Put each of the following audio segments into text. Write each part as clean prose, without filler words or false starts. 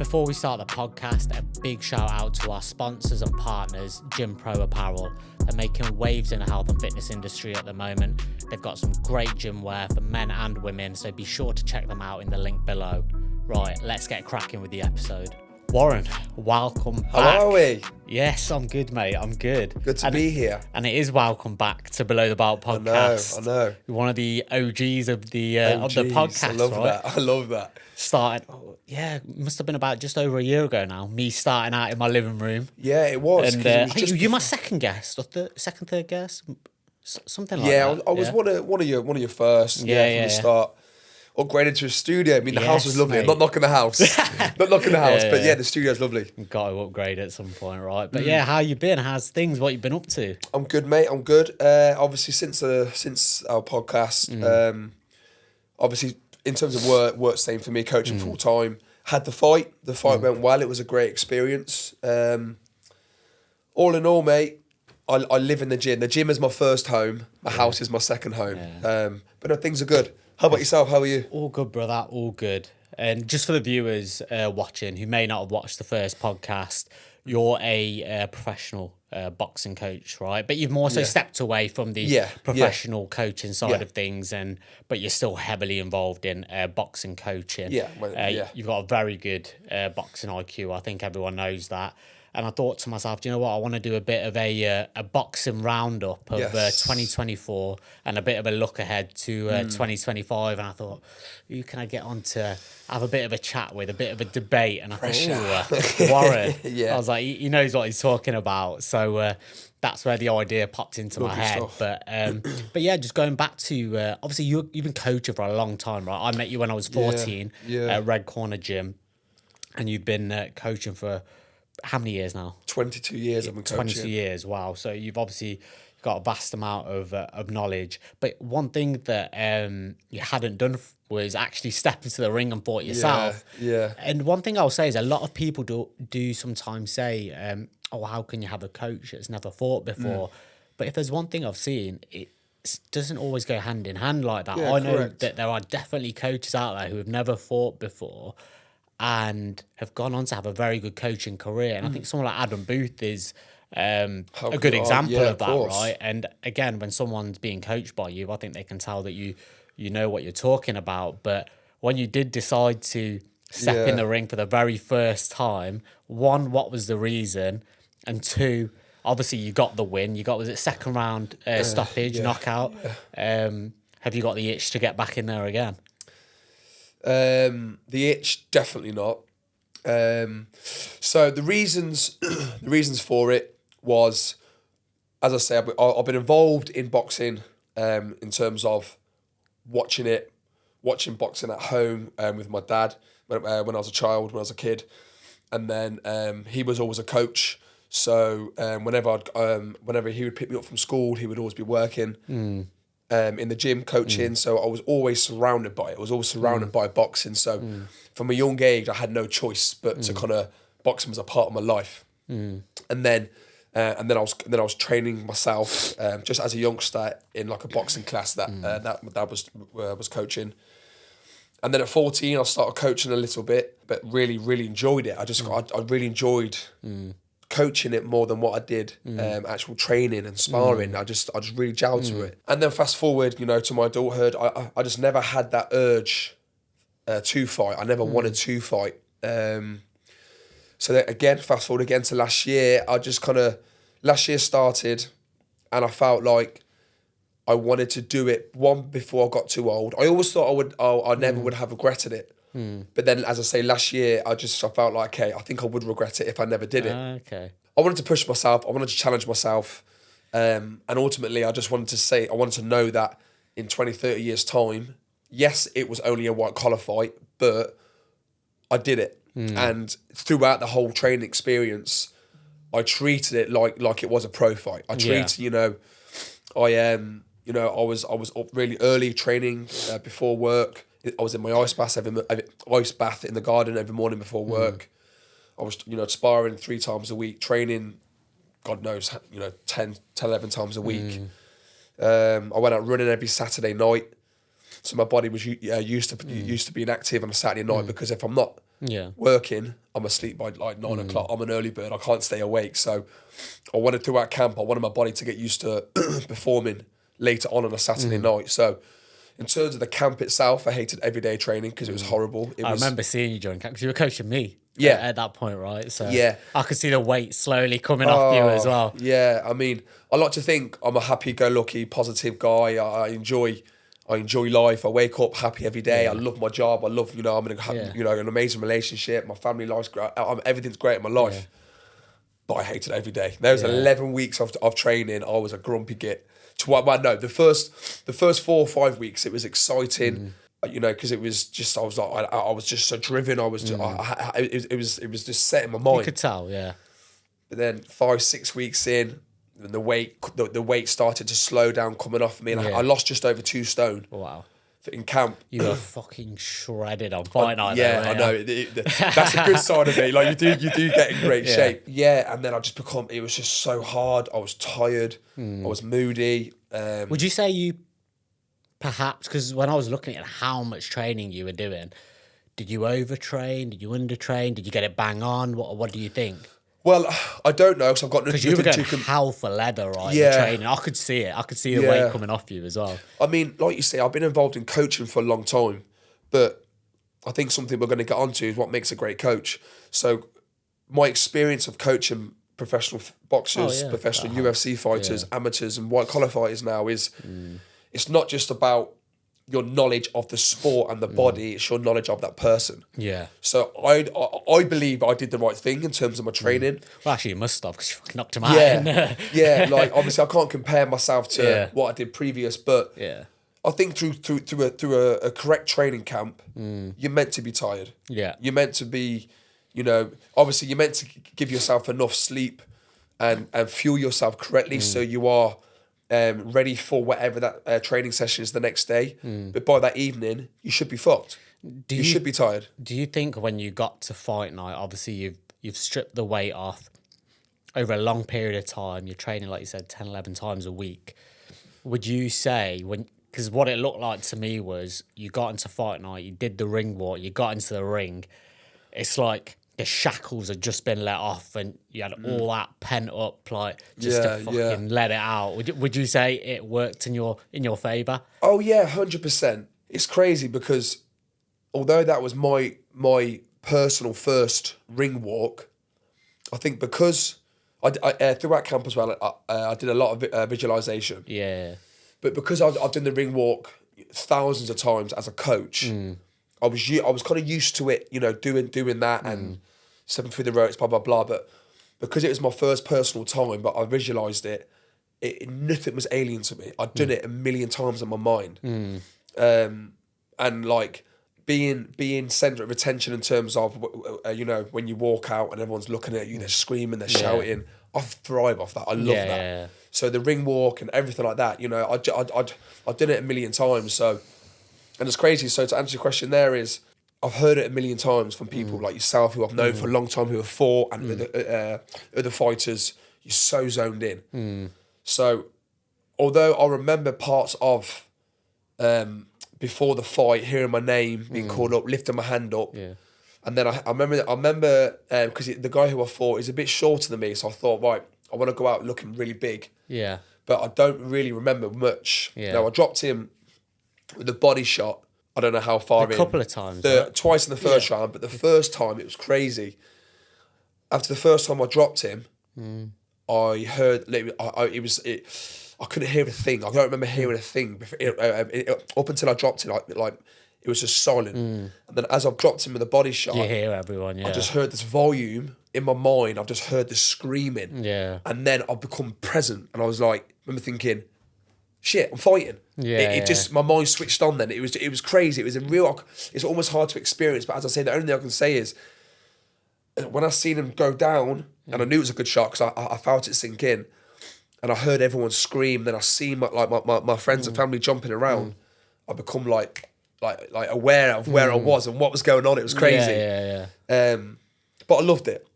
Before we start the podcast, a big shout out to our sponsors and partners, Pro Apparel. They're making waves in the health and fitness industry at the moment. They've got some great gym wear for men and women, so be sure to check them out in the link below. Right, let's get cracking with the episode. Warren, welcome back. How are we? Yes, I'm good, mate. I'm good. Good to be here. And it is welcome back to Below the Belt podcast. I know. One of the OGs of the podcast. I love right? that. I love that. Must have been about just over a year ago now. Me starting out in my living room. Yeah, it was. And I think you're my second guest, or third guest, something like that. Yeah, I was one of your first. From the start. Upgraded to a studio. I mean, the house was lovely. Mate. I'm not knocking the house. But yeah, the studio's lovely. Got to upgrade at some point, right? But yeah, how you been? How's things? What you been up to? I'm good, mate. I'm good. Obviously, since our podcast, obviously in terms of work staying for me, coaching full time. Had the fight. The fight went well. It was a great experience. All in all, mate, I live in the gym. The gym is my first home. My house is my second home. But no, things are good. How about yourself? How are you? All good, brother. All good. And just for the viewers watching who may not have watched the first podcast, you're a professional boxing coach, right? But you've more so stepped away from the professional coaching side of things, but you're still heavily involved in boxing coaching. You've got a very good boxing IQ. I think everyone knows that. And I thought to myself, do you know what? I want to do a bit of a boxing roundup of 2024 and a bit of a look ahead to 2025. And I thought, who can I get on to have a bit of a chat with, a bit of a debate? And I thought, Warren. I was like, he knows what he's talking about. So that's where the idea popped into my head. But yeah, just going back to, obviously you've been coaching for a long time, right? I met you when I was 14 at Red Corner Gym. And you've been coaching for how many years now? 22 years I've been coaching. 22 years, wow. So you've obviously got a vast amount of knowledge. But one thing that you hadn't done was actually step into the ring and fought yourself. Yeah. And one thing I'll say is a lot of people do sometimes say, how can you have a coach that's never fought before? But if there's one thing I've seen, it doesn't always go hand in hand like that. I know that there are definitely coaches out there who have never fought before and have gone on to have a very good coaching career. And I think someone like Adam Booth is a good example of that, right? And again, when someone's being coached by you, I think they can tell that you know what you're talking about. But when you did decide to step in the ring for the very first time, one, what was the reason? And two, obviously you got the win. You got, was it second round stoppage, knockout? Have you got the itch to get back in there again? The itch, definitely not. So the reasons for it was, as I say, I've been involved in boxing in terms of watching boxing at home with my dad when I was a child, when I was a kid, and then he was always a coach. So whenever he would pick me up from school, he would always be working. In the gym coaching, so I was always surrounded by it. I was always surrounded by boxing. So from a young age, I had no choice but to kind of boxing was a part of my life. And then I was training myself just as a youngster in like a boxing class that was coaching. And then at 14, I started coaching a little bit, but really enjoyed it. I really enjoyed coaching it more than what I did actual training and sparring. I just really gelled to it. And then fast forward, to my adulthood, I just never had that urge to fight. I never wanted to fight. So then again, fast forward again to last year, last year started and I felt like I wanted to do it before I got too old. I always thought I never would have regretted it. But then, as I say, last year, I felt like, okay, I think I would regret it if I never did it. Okay. I wanted to push myself. I wanted to challenge myself. And ultimately, I wanted to know that in 20, 30 years' time, yes, it was only a white collar fight, but I did it. And throughout the whole training experience, I treated it like it was a pro fight. I treated, I was up really early training before work. I was in my ice bath in the garden every morning before work. I was, sparring 3 times a week, training, God knows, 10, 11 times a week. I went out running every Saturday night. So my body was used to being active on a Saturday night because if I'm not working, I'm asleep by like 9 o'clock. I'm an early bird. I can't stay awake. So I wanted throughout camp, I wanted my body to get used to performing later on a Saturday night. So in terms of the camp itself, I hated everyday training because it was horrible. I remember seeing you during camp because you were coaching me. Yeah. At that point, right? So yeah, I could see the weight slowly coming off you as well. Yeah, I mean, I like to think I'm a happy-go-lucky, positive guy. I enjoy life. I wake up happy every day. I love my job. I love, I'm in an amazing relationship. My family life's great. Everything's great in my life. But I hated every day. There was 11 weeks of training. I was a grumpy git. The first 4 or 5 weeks, it was exciting. Because it was just, I was just so driven. I was, it was just set in my mind. You could tell, yeah. But then 5-6 weeks in, the weight started to slow down coming off me, and I lost just over 2 stone. Wow. In camp. You were fucking shredded on fight night. Yeah, I know. That's a good sign of me. Like you do get in great shape. Yeah, and then it was just so hard. I was tired. I was moody. Would you say you perhaps, because when I was looking at how much training you were doing, did you overtrain? Did you undertrain? Did you get it bang on? What do you think? Well, I don't know because I've got nothing to... Because you were going hell for leather, right? Yeah. The training. I could see it. I could see the weight coming off you as well. I mean, like you say, I've been involved in coaching for a long time, but I think something we're going to get onto is what makes a great coach. So my experience of coaching professional boxers, professional UFC fighters, amateurs and white-collar fighters now is... It's not just about your knowledge of the sport and the body, it's your knowledge of that person. Yeah. So I believe I did the right thing in terms of my training. Well, actually, you must have because you fucking knocked him out. Yeah, like obviously I can't compare myself to what I did previous, but I think through a correct training camp, you're meant to be tired. Yeah. You're meant to be, obviously you're meant to give yourself enough sleep and fuel yourself correctly so you are... ready for whatever that training session is the next day. But by that evening, you should be fucked. You should be tired. Do you think when you got to fight night, obviously you've stripped the weight off over a long period of time, you're training, like you said, 10, 11 times a week. Would you say, because what it looked like to me was you got into fight night, you did the ring walk, you got into the ring, it's like... the shackles had just been let off and you had all that pent up, like, just to fucking let it out. Would you say it worked in your favour? Oh, yeah, 100%. It's crazy because although that was my personal first ring walk, I think because I throughout camp as well, I did a lot of visualisation. Yeah. But because I've done the ring walk thousands of times as a coach... I was kind of used to it, doing that and stepping through the ropes, blah, blah, blah. But because it was my first personal time, but I visualised it, nothing was alien to me. I'd done it a million times in my mind. And like being centre of attention in terms of, when you walk out and everyone's looking at you, they're screaming, they're shouting. I thrive off that. I love that. Yeah. So the ring walk and everything like that, I've done it a million times. So... And it's crazy. So to answer your question there is, I've heard it a million times from people like yourself who I've known for a long time who have fought and other fighters. You're so zoned in. So although I remember parts of before the fight, hearing my name, being called up, lifting my hand up. Yeah. And then I remember because the guy who I fought is a bit shorter than me. So I thought, right, I want to go out looking really big. Yeah. But I don't really remember much. Yeah. Now I dropped him with a body shot. I don't know how far in. A couple of times. Twice in the first round, but the first time it was crazy. After the first time I dropped him, I heard I couldn't hear a thing. I don't remember hearing a thing up until I dropped it. Like it was just silent. And then as I've dropped him with a body shot, you hear everyone. Yeah. I just heard this volume in my mind. I've just heard this screaming. Yeah. And then I've become present, and I was like, I remember thinking, shit, I'm fighting. Yeah. It just, my mind switched on then. It was crazy. It was it's almost hard to experience, but as I say, the only thing I can say is, when I seen him go down, and I knew it was a good shot because I felt it sink in, and I heard everyone scream, then I see my friends and family jumping around, I become like aware of where I was and what was going on. It was crazy. But I loved it.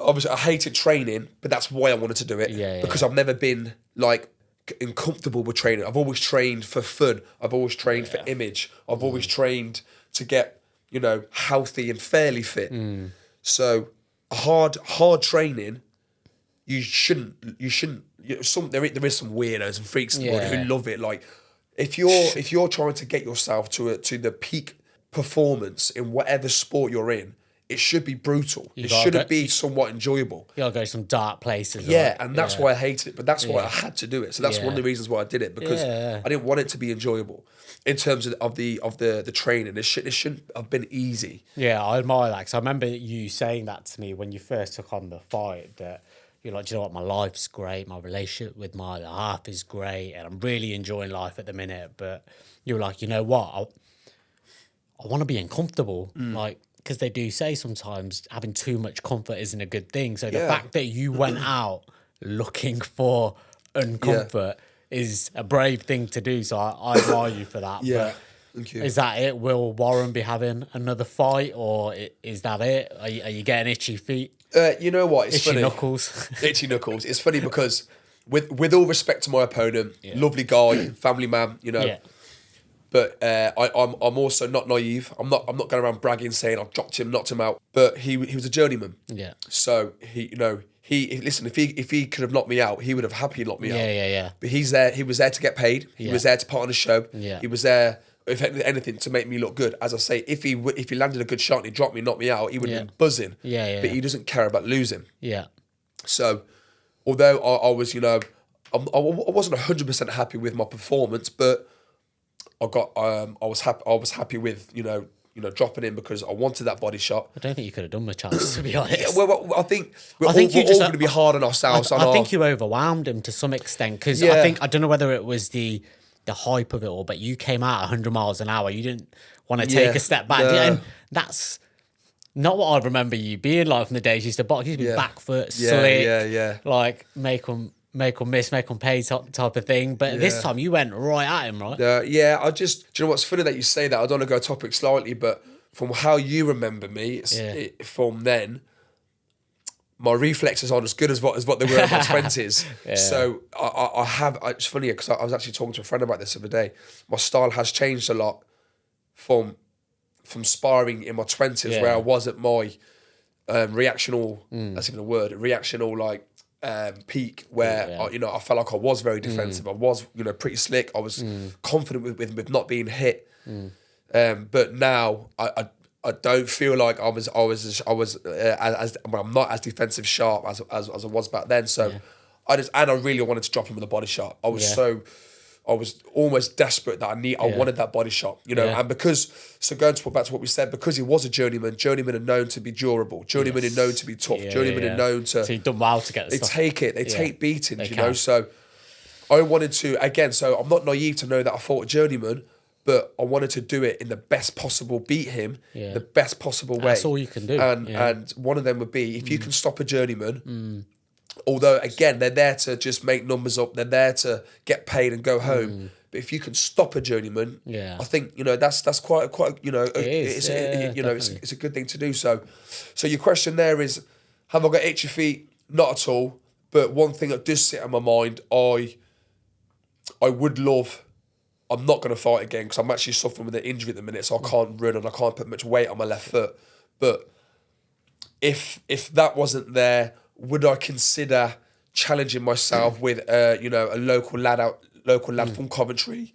Obviously I hated training, but that's why I wanted to do it. Because I've never been uncomfortable with training. I've always trained for fun. I've always trained for image. I've always trained to get, you know, healthy and fairly fit. So hard training, there is some weirdos and freaks in the world who love it. Like if you're trying to get yourself to the peak performance in whatever sport you're in, it should be brutal. It shouldn't be somewhat enjoyable. You gotta go to some dark places. Yeah, right? and that's why I hated it. But that's why I had to do it. So that's one of the reasons why I did it, because I didn't want it to be enjoyable. In terms of the training, it shouldn't have been easy. Yeah, I admire that, because I remember you saying that to me when you first took on the fight, that you're like, do you know what, my life's great, my relationship with my half is great, and I'm really enjoying life at the minute. But you were like, you know what, I want to be uncomfortable, like, because they do say sometimes having too much comfort isn't a good thing. So the fact that you went out looking for uncomfort is a brave thing to do. So I admire you for that. Yeah, but thank you. is that it? Will Warren be having another fight, or is that it? Are you getting itchy feet? You know what? It's itchy funny. knuckles. Itchy knuckles. It's funny because with all respect to my opponent, lovely guy, family man, you know. Yeah. But I'm also not naive. I'm not going around bragging saying I've dropped him, knocked him out. But he was a journeyman. Yeah. So listen, if he could have knocked me out, he would have happily knocked me out. Yeah. But he was there to get paid. He was there to put on a show. Yeah. He was there, if anything, to make me look good. As I say, if he landed a good shot and he dropped me, knocked me out, he would have been buzzing. Yeah. But he doesn't care about losing. Yeah. So, although I was, you know, I wasn't 100% happy with my performance, but I was happy with, you know, dropping in because I wanted that body shot. I don't think you could have done much else, to be honest. Yeah, well, I think we're all going to be hard on ourselves. I think you overwhelmed him to some extent, because I don't know whether it was the hype of it all, but you came out 100 miles an hour. You didn't want to take a step back, and that's not what I remember you being like from the days you used to box. You used to be back foot, slick, like make them miss, make them pay type of thing. But this time you went right at him, right? Do you know what's funny that you say that? I don't want to go topic slightly, but from how you remember me, from then, my reflexes aren't as good as what they were in my 20s. So it's funny because I was actually talking to a friend about this the other day. My style has changed a lot from sparring in my 20s, where I was at my reactional, that's even a word, reactional like peak, where I felt like I was very defensive. I was, pretty slick. I was confident with not being hit. But now I don't feel like I was I'm not as defensive sharp as I was back then. So I really wanted to drop him with a body shot. I was almost desperate that I wanted that body shot, and going back to what we said, because he was a journeyman are known to be durable, journeymen are known to be tough, journeymen are known to. So you've done well to get the stuff. They take beatings, so I wanted to, again, so I'm not naive to know that I fought a journeyman, but I wanted to do it in the best possible, beat him the best possible way. That's all you can do. And one of them would be, if you can stop a journeyman, although, again, they're there to just make numbers up. They're there to get paid and go home. But if you can stop a journeyman, I think that's quite it's a good thing to do. So your question there is, have I got itchy feet? Not at all. But one thing that does sit on my mind, I would love. I'm not going to fight again because I'm actually suffering with an injury at the minute, so I can't run and I can't put much weight on my left foot. But if that wasn't there, would I consider challenging myself with a local lad from Coventry,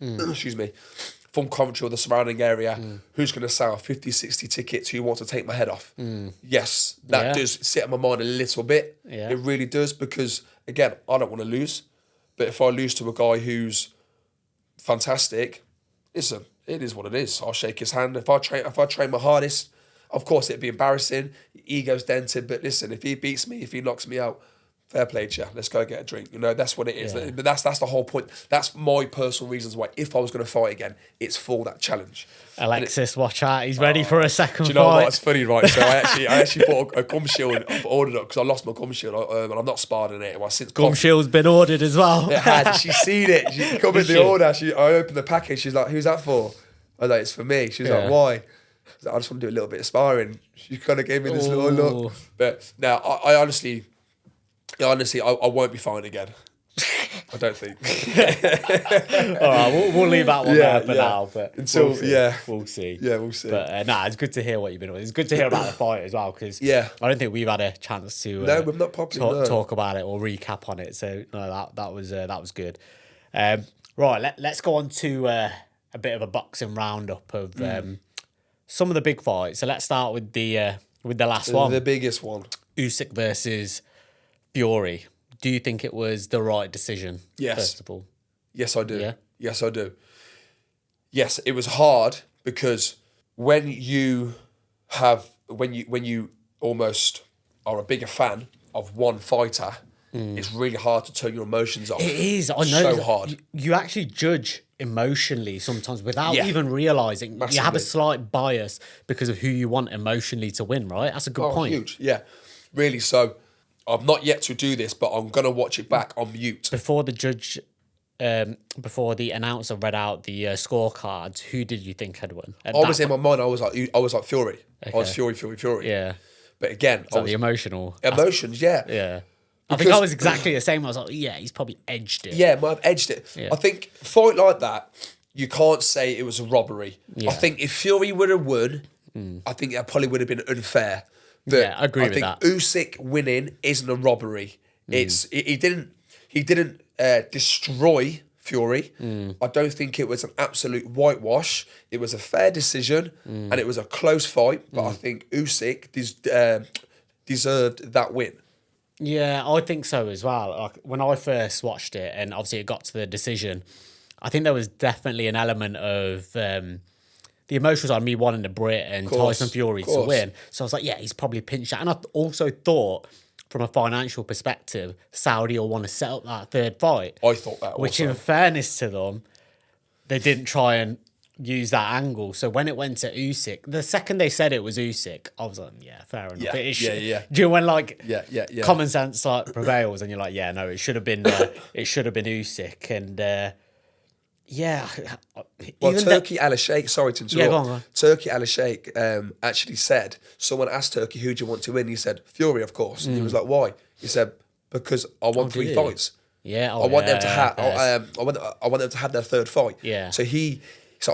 from Coventry or the surrounding area, who's going to sell 50, 60 tickets, who wants to take my head off? Yes, that does sit on my mind a little bit. Yeah. It really does, because, again, I don't want to lose. But if I lose to a guy who's fantastic, listen, it is what it is. I'll shake his hand. If I train my hardest, of course it'd be embarrassing, ego's dented, but listen, if he beats me, if he knocks me out, fair play to you. Let's go get a drink. That's what it is. But that's the whole point. That's my personal reasons why, if I was going to fight again, it's for that challenge. Alexis, watch out. He's ready for a second fight. Do you know what's funny, right? So I actually bought a gum shield. I've ordered it because I lost my gum shield and I'm not sparred in it. Since gum shield's been ordered as well. It has. She's seen it. She come in the order. I opened the package. She's like, "Who's that for?" I was like, "It's for me." She's like, "Why?" I was like, "I just want to do a little bit of sparring." She kind of gave me this little look. But now, I honestly, I won't be fighting again. I don't think. All right, we'll leave that one there for now. But until we'll see. We'll see. Yeah, we'll see. But it's good to hear what you've been doing. It's good to hear about the fight as well because I don't think we've had a chance to we've not properly talk about it or recap on it. So no, that was good. Right, let's go on to a bit of a boxing roundup of some of the big fights. So let's start with the last one, the biggest one, Usyk versus Fury. Do you think it was the right decision? Yes. First of all, yes, I do. Yeah? Yes, I do. Yes, it was hard because when you almost are a bigger fan of one fighter, it's really hard to turn your emotions off. it is. I know. So hard. You actually judge emotionally sometimes without even realizing. Massively. You have a slight bias because of who you want emotionally to win. Right? That's a good point. Huge. Yeah, really. So I'm not yet to do this, but I'm gonna watch it back on mute. Before the judge, before the announcer read out the scorecards, who did you think had won? I was in my mind. I was like Fury. Okay. I was Fury. Yeah. But again, I was the emotions. Yeah. Yeah. I think I was exactly the same. I was like, yeah, he's probably edged it. Yeah, might have edged it. Yeah. I think a fight like that, you can't say it was a robbery. Yeah. I think if Fury would have won, I think that probably would have been unfair. But I agree with that. I think Usyk winning isn't a robbery. He didn't destroy Fury. I don't think it was an absolute whitewash. It was a fair decision and it was a close fight. But I think Usyk deserved that win. Yeah, I think so as well. Like when I first watched it, and obviously it got to the decision, I think there was definitely an element of the emotions on me wanting the Brit and Tyson Fury to win. So I was like, yeah, he's probably pinched out. And I also thought, from a financial perspective, Saudi will want to set up that third fight. I thought that Which, also. in fairness to them, they didn't try and use that angle. So when it went to Usyk, the second they said it was Usyk, I was like, yeah, fair enough. Yeah. Do you know when Yeah. common sense prevails and you're like, yeah, no, it should have been Usyk. And Well, Turkey Al-Sheikh, sorry to interrupt. Go on. Turkey Al-Sheikh actually said, someone asked Turkey, who do you want to win? He said, Fury, of course. And he was like, why? He said, because I want 3 fights. Yeah, I want them to have. I want them to have their third fight. Yeah. So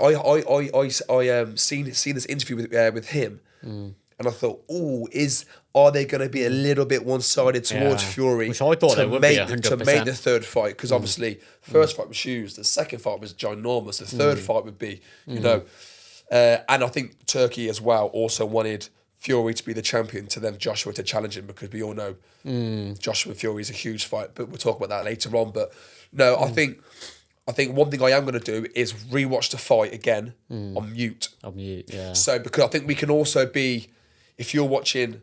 I seen this interview with him, and I thought, are they going to be a little bit one-sided towards Fury? Which I thought they would be 100%. To make the third fight, because obviously first fight was huge, the second fight was ginormous, the third fight would be, and I think Turkey as well also wanted Fury to be the champion, to then Joshua to challenge him, because we all know Joshua Fury is a huge fight, but we'll talk about that later on. But no, I think one thing I am going to do is rewatch the fight again on mute. On mute, yeah. So because I think we can also be, if you're watching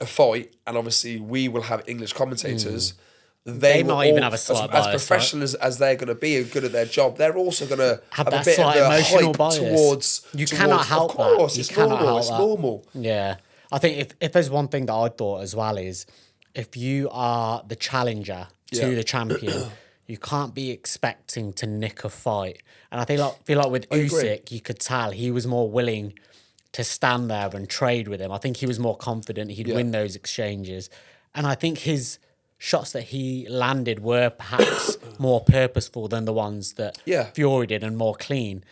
a fight, and obviously we will have English commentators, they might even have a slight bias, as professional as they're going to be and good at their job, they're also going to have a bit slight of a emotional hype bias. towards. You cannot help that. Of course, You it's cannot normal. help It's that. normal. Yeah. I think if there's one thing that I thought as well is, if you are the challenger to the champion, you can't be expecting to nick a fight. And I feel like with Usyk, you could tell he was more willing to stand there and trade with him. I think he was more confident he'd win those exchanges. And I think his shots that he landed were perhaps more purposeful than the ones that Fury did, and more clean.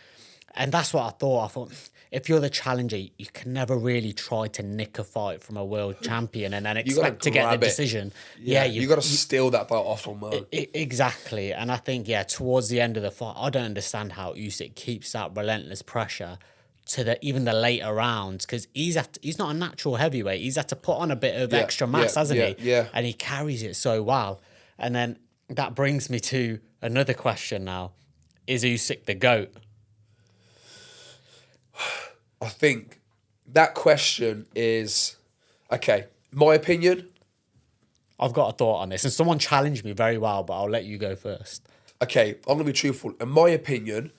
And that's what I thought. I thought, if you're the challenger, you can never really try to nick a fight from a world champion and then expect to get the decision. Yeah, you got to steal that belt off from him. Exactly. And I think, towards the end of the fight, I don't understand how Usyk keeps that relentless pressure to even the later rounds, because he's not a natural heavyweight. He's had to put on a bit of extra mass, hasn't he? Yeah. And he carries it so well. And then that brings me to another question now. Is Usyk the GOAT? I think that question is, okay, my opinion. I've got a thought on this, and someone challenged me very well, but I'll let you go first. Okay, I'm going to be truthful. In my opinion,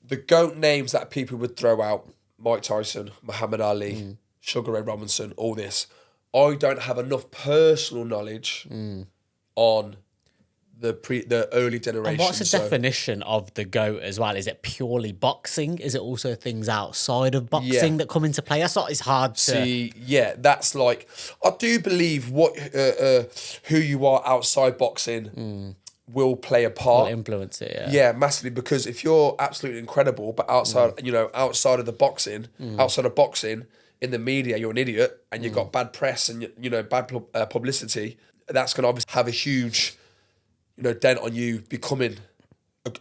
the GOAT names that people would throw out, Mike Tyson, Muhammad Ali, Sugar Ray Robinson, all this, I don't have enough personal knowledge on the early generation. And what's the definition of the GOAT as well? Is it purely boxing? Is it also things outside of boxing that come into play? That's not as hard to see. Yeah, that's like, I do believe who you are outside boxing will play a part. Will influence it, yeah. Yeah, massively, because if you're absolutely incredible, but outside outside of the boxing, outside of boxing, in the media, you're an idiot, and you've got bad press and bad publicity, that's going to obviously have a huge dent on you becoming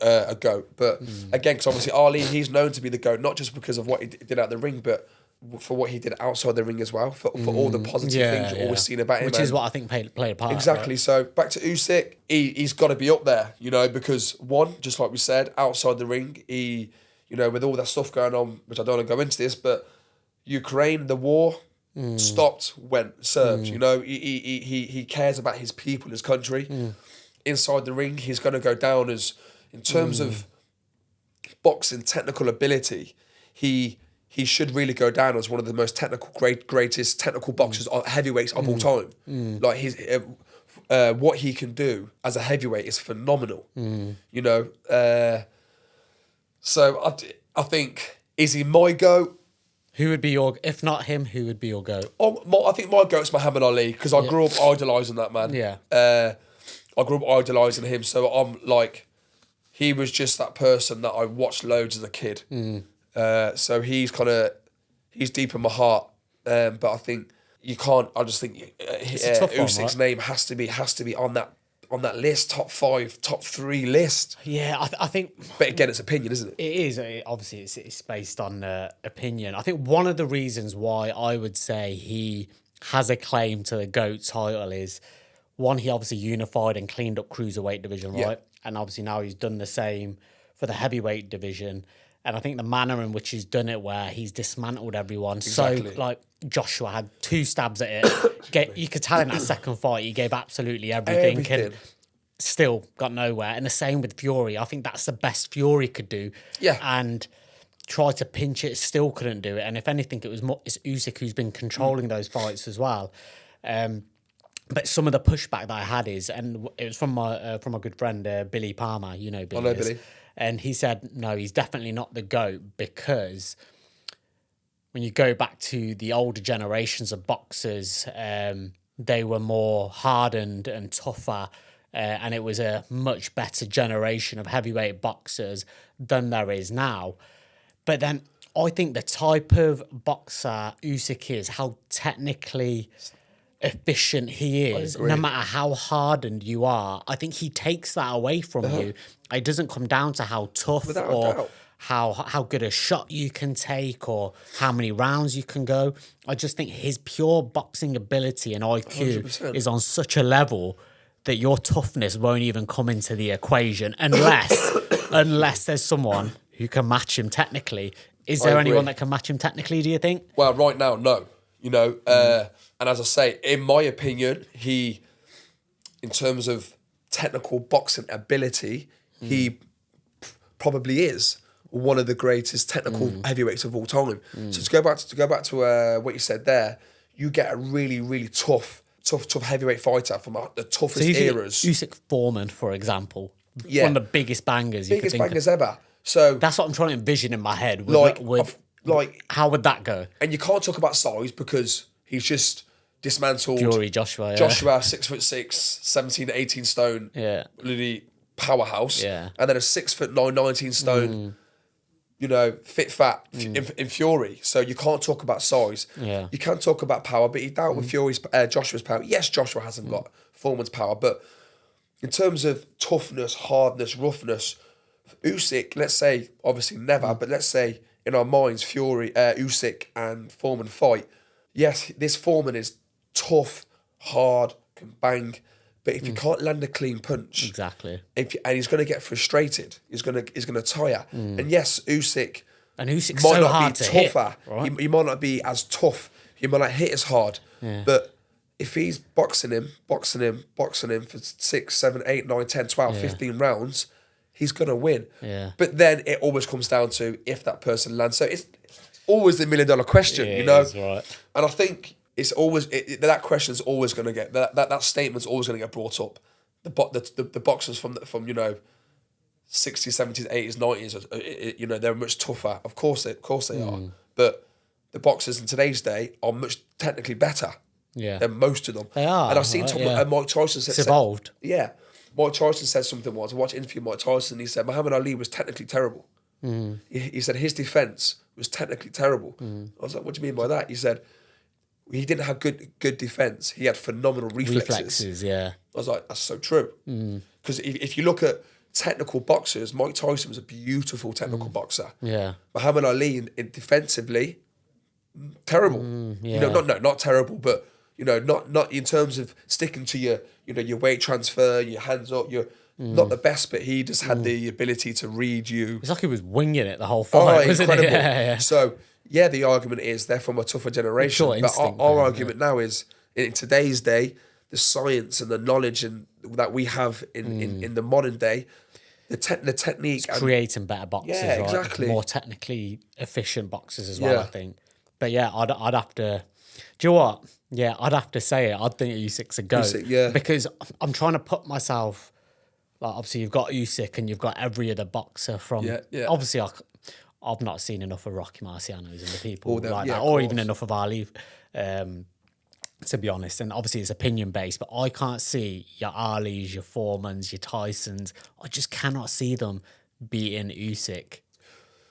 a GOAT. But again, because obviously Ali, he's known to be the GOAT, not just because of what he did out the ring, but for what he did outside the ring as well, for all the positive things you've always seen about him. Which is what I think played a part. Exactly. Right? So back to Usyk, he's got to be up there, because one, just like we said, outside the ring, he, with all that stuff going on, which I don't want to go into this, but Ukraine, the war stopped, surged. He cares about his people, his country. Inside the ring, he's going to go down as, in terms of boxing technical ability, he should really go down as one of the most greatest technical boxers, heavyweights of all time. Like what he can do as a heavyweight is phenomenal. So I think, is he my GOAT? Who would be your, if not him, who would be your GOAT? I think my GOAT's Muhammad Ali, because I grew up idolising that man. Yeah. I grew up idolising him, so I'm like, he was just that person that I watched loads as a kid. So he's deep in my heart. But I think you can't. I just think Usyk's name has to be on that list, top 5, top 3 list. Yeah, I think. But again, it's opinion, isn't it? It is. Obviously, it's based on opinion. I think one of the reasons why I would say he has a claim to the GOAT title is, one, he obviously unified and cleaned up cruiserweight division, right? Yeah. And obviously now he's done the same for the heavyweight division. And I think the manner in which he's done it, where he's dismantled everyone. Exactly. So, like, Joshua had 2 stabs at it. You could tell in that second fight, he gave absolutely everything. And still got nowhere. And the same with Fury. I think that's the best Fury could do. Yeah. And tried to pinch it, still couldn't do it. And if anything, it's Usyk who's been controlling those fights as well. But some of the pushback that I had is, and it was from my good friend Billy Palmer, Billy. I know Billy. And he said, no, he's definitely not the GOAT, because when you go back to the older generations of boxers, they were more hardened and tougher, and it was a much better generation of heavyweight boxers than there is now. But then I think the type of boxer Usyk is, how technically efficient he is, no matter how hardened you are, I think he takes that away from you. It doesn't come down to how tough or how good a shot you can take or how many rounds you can go. I just think his pure boxing ability and IQ 100%. Is on such a level that your toughness won't even come into the equation unless there's someone who can match him technically. Is there anyone that can match him technically, do you think? Well, right now, no. And as I say, in my opinion, he, in terms of technical boxing ability, he probably is one of the greatest technical heavyweights of all time. So to go back to what you said there, you get a really, really tough heavyweight fighter from the toughest eras. Usyk Foreman, for example, one of the biggest bangers you could think bangers ever. So that's what I'm trying to envision in my head. How would that go? And you can't talk about size, because he's just dismantled Fury, Joshua, 6'6", 17, 18 stone, really powerhouse. Yeah. And then a 6'9", 19 stone, fit fat in Fury. So you can't talk about size. Yeah. You can talk about power, but he dealt with Joshua's power. Yes, Joshua hasn't got Foreman's power, but in terms of toughness, hardness, roughness, Usyk, let's say, obviously never, but let's say in our minds, Usyk and Foreman fight. Yes, this Foreman is tough, hard, can bang, but if you can't land a clean punch, exactly, and he's going to get frustrated, he's going to tire. And yes, Usyk might so not hard be to tougher. Hit, right? He might not be as tough. He might not hit as hard. Yeah. But if he's boxing him for 6, 7, 8, 9, 10, 12, 15 rounds, he's going to win. Yeah. But then it always comes down to if that person lands. So it's always the $1 million question, It is, right. And I think it's always that question's always going to get that statement's always going to get brought up. The boxers from 60s, 70s, 80s, 90s, they're much tougher. Of course they are. But the boxers in today's day are much technically better. Yeah. Than most of them. They are. And I've seen Mike Tyson it's evolved. Yeah. Mike Tyson said something once. I watched an interview with Mike Tyson. He said Muhammad Ali was technically terrible. He said his defense was technically terrible. I was like, what do you mean by that? He said he didn't have good defense. He had phenomenal reflexes. Yeah. I was like, that's so true. Because if you look at technical boxers, Mike Tyson was a beautiful technical boxer. Yeah. Muhammad Ali, in defensively, terrible. Yeah. You know, not terrible, but you know, not in terms of sticking to your weight transfer, your hands up, you're not the best, but he just had the ability to read you. It's like he was winging it the whole fight, wasn't incredible. it? Yeah. So yeah, the argument is they're from a tougher generation. Sure, but our argument now is in today's day, the science and the knowledge that we have in the modern day, the technique, it's creating better boxers, yeah, right? exactly. More technically efficient boxers as well, I think. But yeah, I'd have to. Do you know what? Yeah, I'd have to say it. I'd think USYK's a GOAT. USYK, yeah. Because I'm trying to put myself. Like, obviously, you've got USYK and you've got every other boxer from. Yeah. Obviously, I've not seen enough of Rocky Marciano's and the people like that, of or course. even enough of Ali. To be honest, and obviously it's opinion based, but I can't see your Ali's, your Foremans, your Tysons. I just cannot see them beating Usyk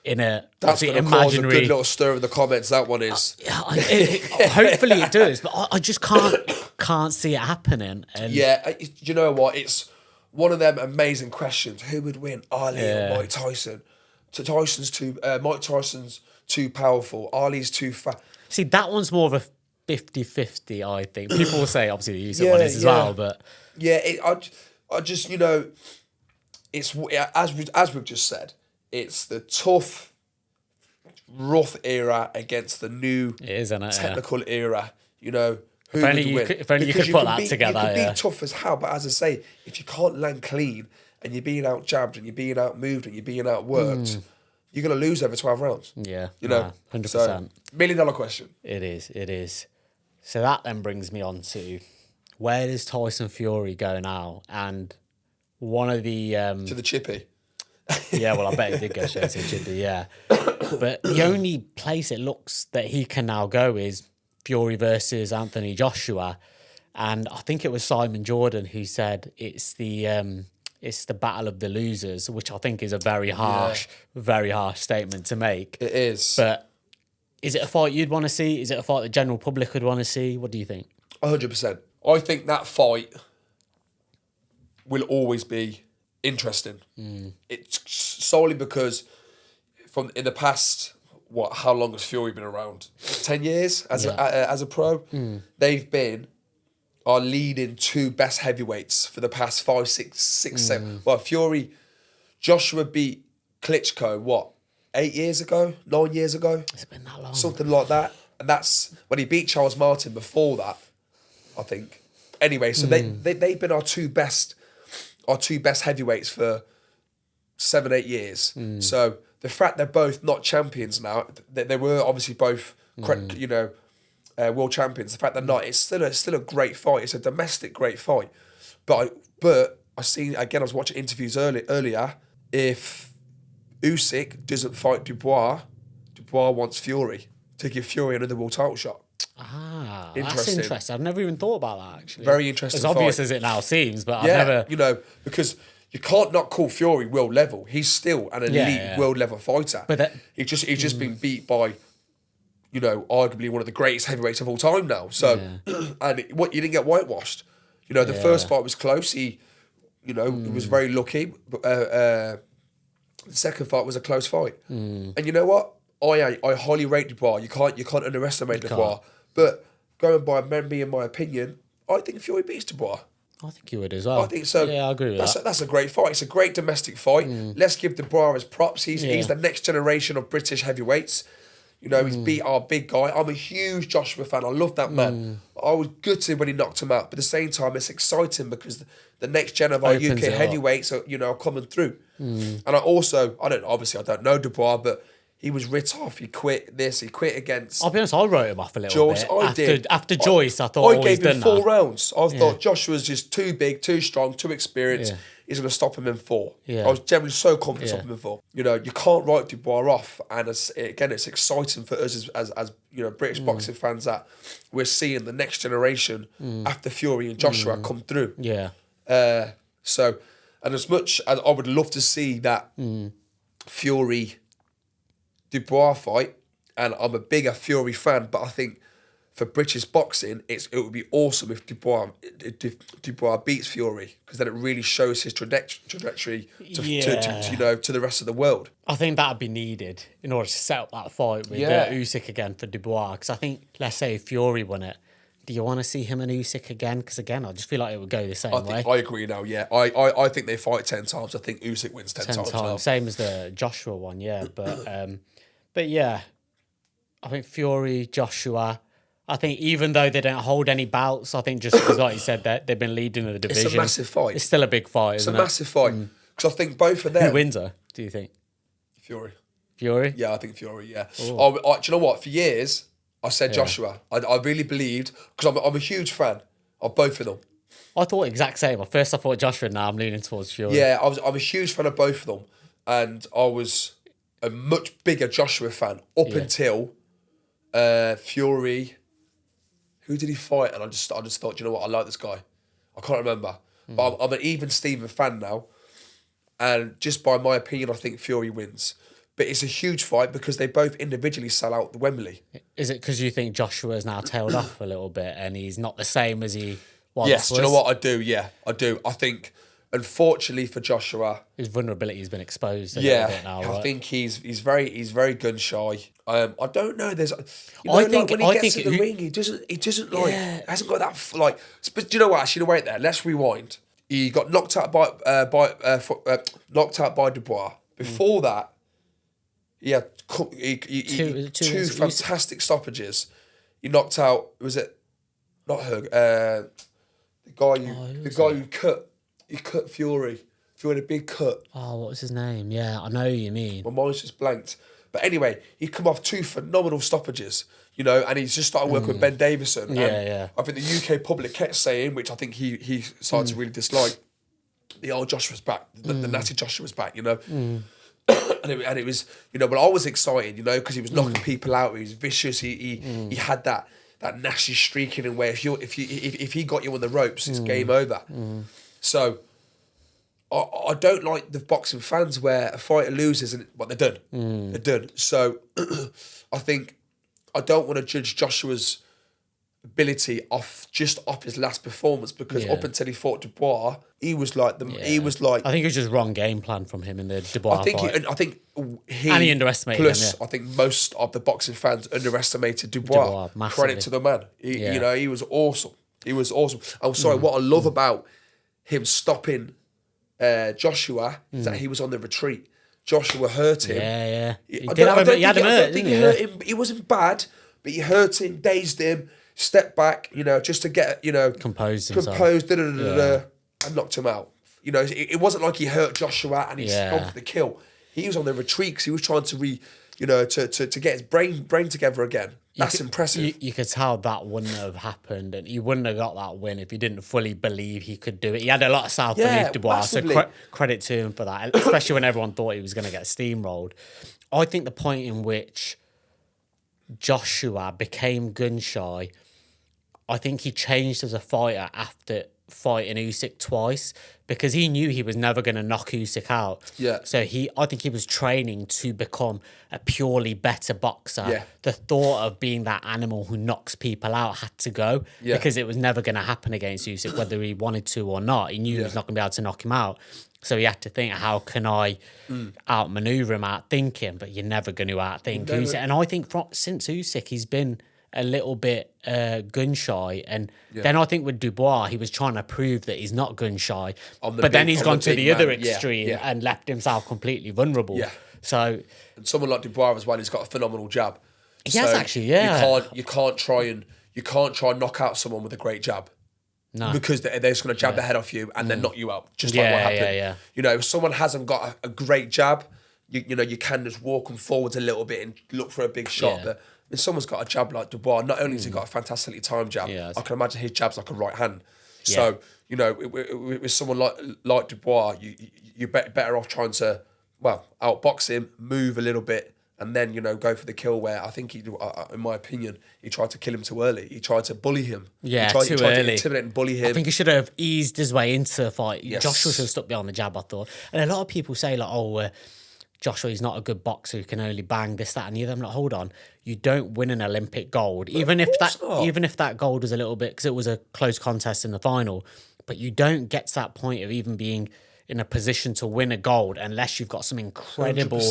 in a That's going to cause a good little stir in the comments. That one is. Hopefully it does, but I just can't see it happening. And yeah, you know what? It's one of them amazing questions. Who would win, Ali or Mike Tyson? Mike Tyson's too powerful. Ali's too fast. See, that one's more of a 50-50, I think. People will say, obviously, the Usyk one is as well, but... Yeah, I just, you know, it's, as we've just said, it's the tough, rough era against the new technical era, you know. If only you could put that together. You can be tough as hell, but as I say, if you can't land clean and you're being out jabbed and you're being out moved and you're being out worked, you're going to lose over 12 rounds. Yeah. You know? 100%. So, $1 million question. It is. So that then brings me on to where does Tyson Fury go now? And one of the... to the chippy. Yeah, well, I bet he did go straight to the chippy, yeah. But the only place it looks that he can now go is Fury versus Anthony Joshua. And I think it was Simon Jordan who said it's the battle of the losers, which I think is a very harsh statement to make. It is. But is it a fight you'd want to see? Is it a fight the general public would want to see? What do you think? 100%. I think that fight will always be interesting. It's solely because in the past, how long has Fury been around? 10 years as a pro? They've been our leading two best heavyweights for the past 5, 6, 7. Well, Joshua beat Klitschko, 8 years ago, 9 years ago? It's been that long. Something like that. And that's when he beat Charles Martin before that, I think. Anyway, so they've been our two best heavyweights for 7, 8 years. So the fact they're both not champions now, they were obviously both, world champions. The fact they're not, it's still a great fight. It's a domestic great fight. But I was watching interviews earlier. If Usyk doesn't fight Dubois wants Fury to give Fury another world title shot. That's interesting. I've never even thought about that, actually. Very interesting. As obvious as it now seems, but I've never... because you can't not call Fury world level. He's still an elite world level fighter. But he's just been beat by, arguably one of the greatest heavyweights of all time now. So, and you didn't get whitewashed. The first fight was close. He was very lucky. The second fight was a close fight. And you know what? I highly rate Dubois. You can't underestimate Dubois. But going by me and my opinion, I think Fury beats Dubois. I think you would as well. I think so. Yeah, I agree with that. That's a great fight. It's a great domestic fight. Let's give Dubois his props. He's the next generation of British heavyweights. He's beat our big guy. I'm a huge Joshua fan. I love that man. I was gutted when he knocked him out. But at the same time, it's exciting because the next gen of our UK heavyweights are coming through. And I don't know Dubois, but he was writ off. He quit this. He quit against... I'll be honest, I wrote him off a little bit. After Joyce, I thought, I gave him 4 rounds. I thought Joshua's just too big, too strong, too experienced. Yeah. He's going to stop him in 4. Yeah. I was generally so confident stopping him in 4. You can't write Dubois off. And it's exciting for us as British boxing fans that we're seeing the next generation after Fury and Joshua come through. Yeah. So, and as much as I would love to see that Fury Dubois fight, and I'm a bigger Fury fan, but I think for British boxing, it would be awesome if Dubois beats Fury, because then it really shows his trajectory to the rest of the world. I think that would be needed in order to set up that fight with Usyk again for Dubois. Because I think, let's say Fury won it, do you want to see him and Usyk again? Because again, I just feel like it would go the same way. I agree now. Yeah, I think they fight 10 times. I think Usyk wins 10 times. Now. Same as the Joshua one, yeah. But yeah, I think Fury, Joshua. I think even though they don't hold any bouts, I think just because, like you said, that they've been leading the division. It's a massive fight. It's still a big fight, isn't it? It's a massive fight. Because I think both of them... Who wins her, do you think? Fury. Fury? Yeah, I think Fury, yeah. Do you know what? For years, I said Joshua. I really believed, because I'm a huge fan of both of them. I thought exact same. At first I thought Joshua, now I'm leaning towards Fury. Yeah, I'm a huge fan of both of them. And I was a much bigger Joshua fan up until Fury... Who did he fight? And I just thought, you know what, I like this guy. I can't remember. But I'm an even Steven fan now. And just by my opinion, I think Fury wins. But it's a huge fight because they both individually sell out the Wembley. Is it because you think Joshua's now tailed off a little bit and he's not the same as he once Yes, was? do you know what I do? Yeah, I do. I think, unfortunately for Joshua... His vulnerability has been exposed a little bit now, right? I think he's very gun shy. I don't know. There's, I think when he gets in the ring, he doesn't like hasn't got that like. But do you know what? Actually, wait there. Let's rewind. He got knocked out by Dubois. Before that, he had two fantastic stoppages. He knocked out. Was it not Hug? The guy who cut. He cut Fury. Fury had a big cut. Oh, what was his name? Yeah, I know who you mean. My mind's just blanked. But anyway, he come off two phenomenal stoppages, and he's just started working with Ben Davison. Yeah. I think the UK public kept saying, which I think he started to really dislike, the old Joshua's back, the natty Joshua's back, and it was, but I was excited, because he was knocking people out. He was vicious. He had that nasty streak in him where if he got you on the ropes, it's game over. So I don't like the boxing fans where a fighter loses and they're done. They're done. So I think I don't want to judge Joshua's ability off his last performance, because up until he fought Dubois, he was like he was like. I think it was just wrong game plan from him in the Dubois fight. And he underestimated him. I think most of the boxing fans underestimated Dubois. Credit to the man. He was awesome. He was awesome. I'm sorry. What I love about him stopping Joshua is that he was on the retreat. Joshua hurt him. Yeah. He had him hurt, didn't he? Hurt him. He wasn't bad, but he hurt him, dazed him, stepped back, just to get, composed, and knocked him out. It wasn't like he hurt Joshua and he stopped the kill. He was on the retreat because he was trying to to get his brain together again. That's impressive. You could tell that wouldn't have happened, and he wouldn't have got that win if he didn't fully believe he could do it. He had a lot of self-belief, Dubois, so credit to him for that, especially when everyone thought he was going to get steamrolled. I think the point in which Joshua became gun-shy, I think he changed as a fighter after fighting Usyk twice, because he knew he was never going to knock Usyk out. Yeah. So I think he was training to become a purely better boxer. Yeah. The thought of being that animal who knocks people out had to go, because it was never going to happen against Usyk, whether he wanted to or not. He knew he was not going to be able to knock him out. So he had to think, how can I outmaneuver him, outthink him? But you're never going to outthink Usyk. And I think since Usyk, he's been a little bit gun-shy. And then I think with Dubois, he was trying to prove that he's not gun-shy. But then he's gone to the other extreme and left himself completely vulnerable. Yeah. So, and someone like Dubois as well, he's got a phenomenal jab. He has actually, yeah. You can't try and knock out someone with a great jab. No. Because they're just going to jab the head off you and then knock you out, just like what happened. Yeah. If someone hasn't got a great jab, you can just walk them forwards a little bit and look for a big shot. But if someone's got a jab like Dubois, not only has he got a fantastically timed jab, I can imagine his jab's like a right hand. So, with someone like Dubois, you're better off trying to, outbox him, move a little bit, and then, go for the kill where I think in my opinion, he tried to kill him too early. He tried to bully him. Yeah, he tried to intimidate and bully him. I think he should have eased his way into the fight. Yes. Joshua should have stuck behind the jab, I thought. And a lot of people say, like, Joshua, he's not a good boxer, he can only bang this, that, and the other. I'm like, hold on, you don't win an Olympic gold, even if that gold was a little bit, because it was a close contest in the final, but you don't get to that point of even being in a position to win a gold unless you've got some incredible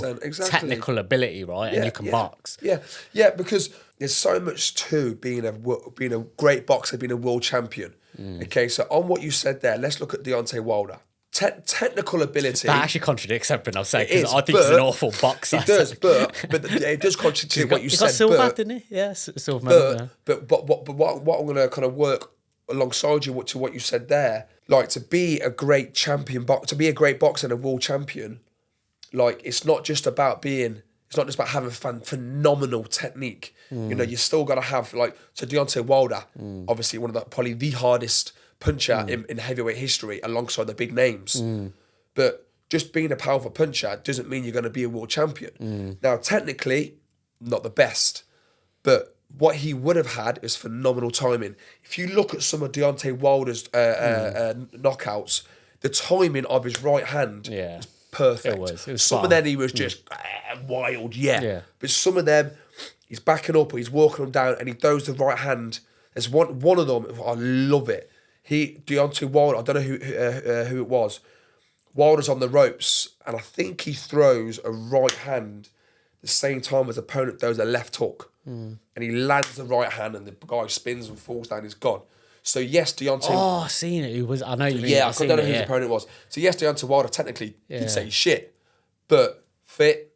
technical ability, right? And you can box. Yeah, because there's so much to being a great boxer, being a world champion. Okay, so on what you said there, let's look at Deontay Wilder. Technical ability. That actually contradicts everything I've said, because I think he's an awful boxer. It does, but it does contradict what you said. He got silver, didn't he? Yeah, silver medal. But what I'm going to kind of work alongside you to what you said there, like, to be a great champion, to be a great boxer and a world champion, like, it's not just about having phenomenal technique. You still got to have, like, so Deontay Wilder, obviously probably the hardest puncher in heavyweight history alongside the big names. But just being a powerful puncher doesn't mean you're going to be a world champion. Now, technically, not the best, but what he would have had is phenomenal timing. If you look at some of Deontay Wilder's knockouts, the timing of his right hand was perfect. It was some of them he was just wild, but some of them he's backing up or he's walking them down and he throws the right hand. There's one of them, I love it. Deontay Wilder, I don't know who it was. Wilder's on the ropes and I think he throws a right hand the same time as opponent throws a left hook. And he lands the right hand and the guy spins and falls down, he's gone. So yes, Deontay... Oh, I've seen it. I know you mean. Yeah, I don't know who his opponent was. So yes, Deontay Wilder, technically, you'd say he's shit. But fit,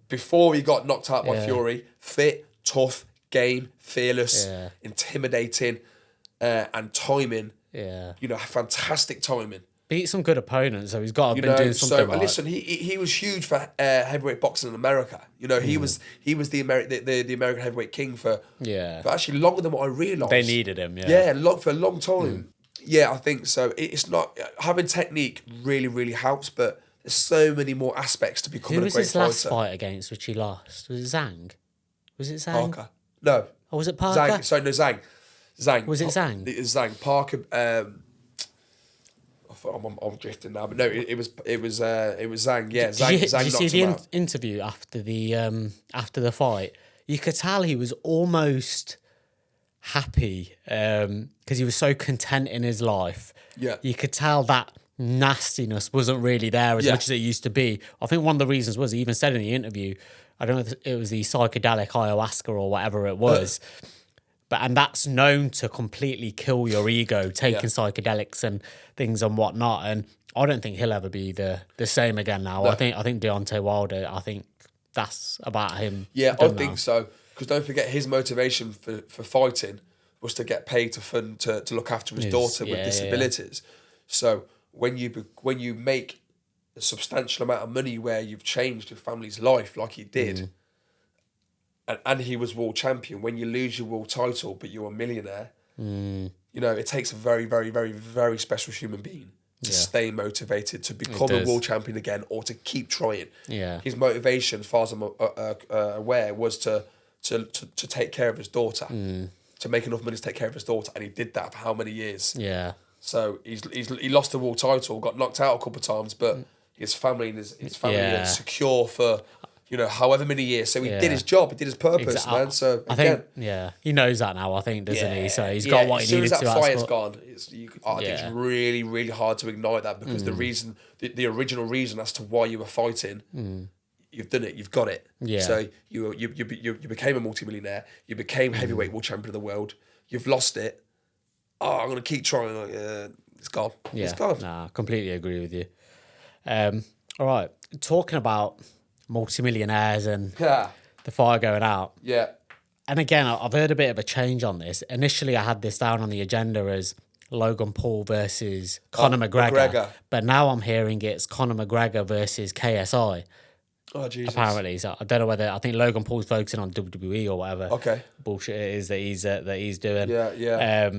before he got knocked out by Fury, fit, tough, game, fearless, intimidating, and timing. Yeah. Fantastic timing. Beat some good opponents, so he's got to have been doing something right. Listen, he was huge for heavyweight boxing in America. He was the American heavyweight king for actually longer than what I realised. They needed him, for a long time. Yeah, I think so. It's not having technique really, really helps, but there's so many more aspects to becoming a great fighter. Who was his last fight against which he lost? Was it Zhang? Was it Zhang? Parker. No. Or was it Parker? Zhang. Sorry, no, Zhang. Zhang. Was it Zhang? It was Zhang. Parker. I'm drifting now, but no, it was Zhang. Yeah, Zhang. Did you knocked see him the out. interview after the fight? You could tell he was almost happy because he was so content in his life. Yeah, you could tell that nastiness wasn't really there as much as it used to be. I think one of the reasons was he even said in the interview, I don't know if it was the psychedelic ayahuasca or whatever it was. And that's known to completely kill your ego, taking psychedelics and things and whatnot. And I don't think he'll ever be the same again now. No. I think Deontay Wilder, I think that's about him. Yeah, I think so. Because don't forget, his motivation for fighting was to get paid to look after his daughter with disabilities. Yeah. So when you make a substantial amount of money where you've changed your family's life like he did, and he was world champion, when you lose your world title but you're a millionaire, it takes a very, very, very, very special human being to stay motivated to become a world champion again or to keep trying. Yeah. His motivation, as far as I'm aware, was to take care of his daughter, to make enough money to take care of his daughter, and he did that for how many years? Yeah. So he lost the world title, got knocked out a couple of times, but his family is secure for however many years. So he did his job, he did his purpose, man. So I think he knows that now. I think, doesn't he? So he's got what he needed to. As soon as that fire's gone, I think it's really, really hard to ignite that because the reason, the original reason as to why you were fighting, you've done it, you've got it. Yeah. So you became a multimillionaire, you became heavyweight world champion of the world. You've lost it. Oh, I'm gonna keep trying. It's gone. Yeah. It's gone. Nah, I completely agree with you. All right, talking about multimillionaires and the fire going out. Yeah. And again, I've heard a bit of a change on this. Initially, I had this down on the agenda as Logan Paul versus Conor McGregor. But now I'm hearing it's Conor McGregor versus KSI. Oh, Jesus. Apparently. So I don't know whether... I think Logan Paul's focusing on WWE or whatever. Okay. Bullshit it is that he's doing. Yeah.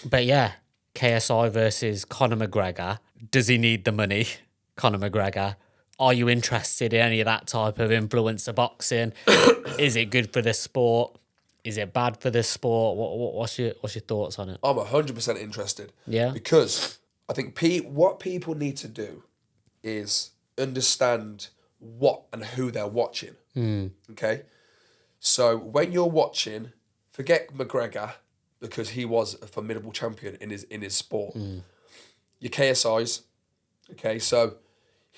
But yeah, KSI versus Conor McGregor. Does he need the money? Conor McGregor. Are you interested in any of that type of influencer boxing? Is it good for the sport? Is it bad for the sport? What's your thoughts on it? I'm 100% interested. Yeah. Because I think what people need to do is understand what and who they're watching. Okay? So when you're watching, forget McGregor, because he was a formidable champion in his sport. Your KSIs, okay? So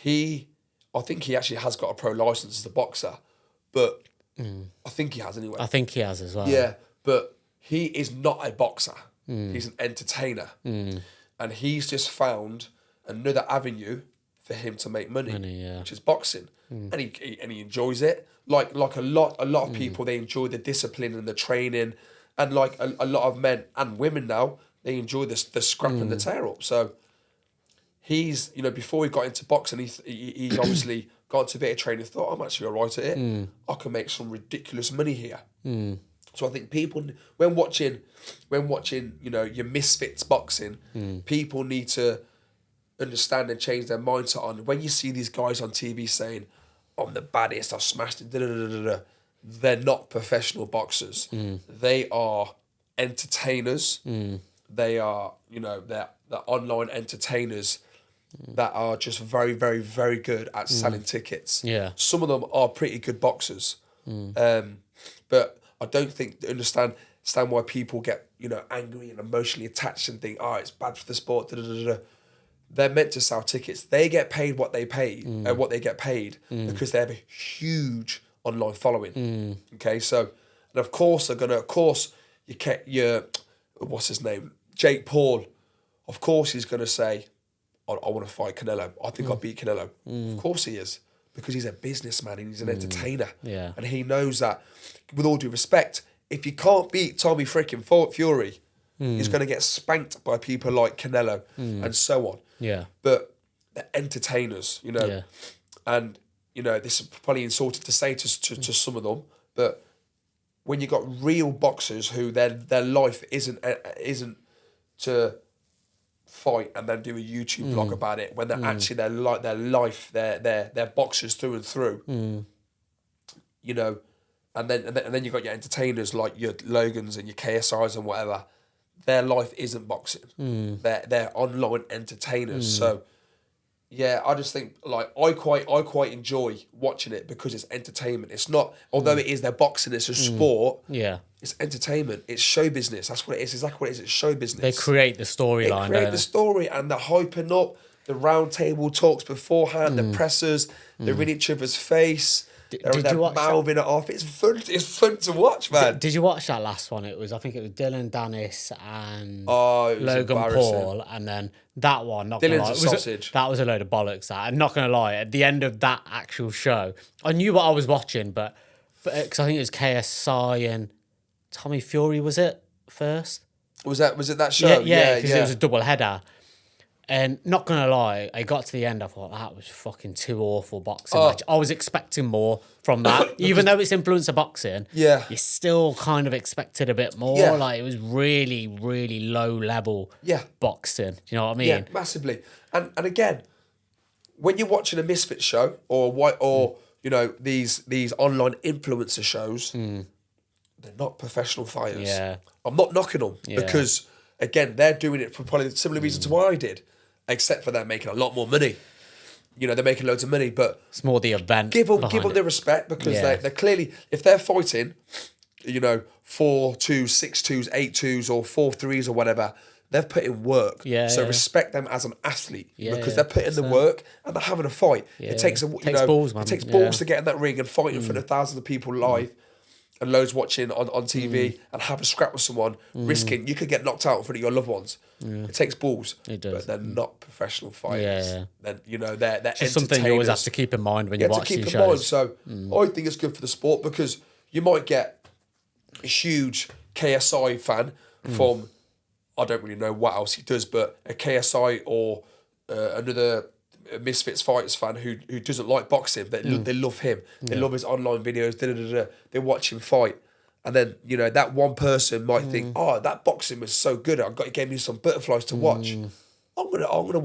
I think he actually has got a pro license as a boxer, but I think he has anyway. I think he has as well. Yeah, but he is not a boxer. He's an entertainer. And he's just found another avenue for him to make money, which is boxing. And he enjoys it. Like a lot of people, they enjoy the discipline and the training. And like a lot of men and women now, they enjoy the scrap and the tear up. So he's, before he got into boxing, he's obviously got into a bit of training, thought, I'm actually all right at it. I can make some ridiculous money here. So I think people, when watching, your Misfits boxing, people need to understand and change their mindset on, when you see these guys on TV saying, I'm the baddest, I've smashed it, they're not professional boxers. They are entertainers. They are, they're online entertainers that are just very, very, very good at selling tickets. Yeah. Some of them are pretty good boxers. But I don't think they understand why people get, angry and emotionally attached and think, it's bad for the sport. They're meant to sell tickets. They get paid what they pay, what they get paid because they have a huge online following. Okay, so, and of course what's his name? Jake Paul. Of course he's going to say, I want to fight Canelo. I think I'll beat Canelo. Of course he is. Because he's a businessman and he's an entertainer. Yeah. And he knows that, with all due respect, if you can't beat Tommy freaking Fury, he's going to get spanked by people like Canelo and so on. Yeah. But they're entertainers, and, this is probably insulting to say to some of them, but when you got real boxers who their life isn't to fight and then do a YouTube vlog about it, when they're actually their life, they're boxers through and through, and then you got your entertainers like your Logans and your KSIs and whatever. Their life isn't boxing. They're online entertainers. So yeah, I just think I quite enjoy watching it because it's entertainment. It's not, although it is their boxing, it's a sport. Yeah. It's entertainment. It's show business. That's what it is. Exactly what it is. It's show business. They create the storyline. They create the story and they're hyping up the round table talks beforehand, the pressers, they're in each other's face. They're mouthing it off. It's fun. It's fun to watch, man. Did you watch that last one? I think it was Dylan Dennis and Logan Paul, and then that one. Not Dylan's gonna lie, a sausage. That was a load of bollocks. That, and not gonna lie, at the end of that actual show, I knew what I was watching, but because I think it was KSI and Tommy Fury, was it first? Was it that show? Yeah, because it was a double header. And not gonna lie, I got to the end, I thought that was fucking too awful boxing match. I was expecting more from that, even though it's influencer boxing. Yeah, you still kind of expected a bit more. Yeah. Like it was really, really low level. Boxing. Do you know what I mean? Yeah, massively. And again, when you're watching a Misfits show or these online influencer shows, they're not professional fighters. Yeah, I'm not knocking them because again, they're doing it for probably the similar reason to why I did. Except for they're making a lot more money. They're making loads of money, but it's more the event. Give them the respect because they're clearly, if they're fighting, 4-2, 6-2s, 8-2s, or 4-3s or whatever, they've put in work. So respect them as an athlete because they're putting the work and they're having a fight. It takes balls, man. It takes balls to get in that ring and fight in front of thousands of people live. And loads watching on TV and have a scrap with someone, risking you could get knocked out in front of your loved ones. It takes balls. It does. But they're not professional fighters. Then they're just something you always have to keep in mind when you're watching shows. Mind. So I think it's good for the sport because you might get a huge KSI fan from, I don't really know what else he does, but a KSI or another Misfits fighters fan who doesn't like boxing, but they love him. They love his online videos. They watch him fight, and then that one person might think, "Oh, that boxing was so good. It gave me some butterflies to watch." I'm gonna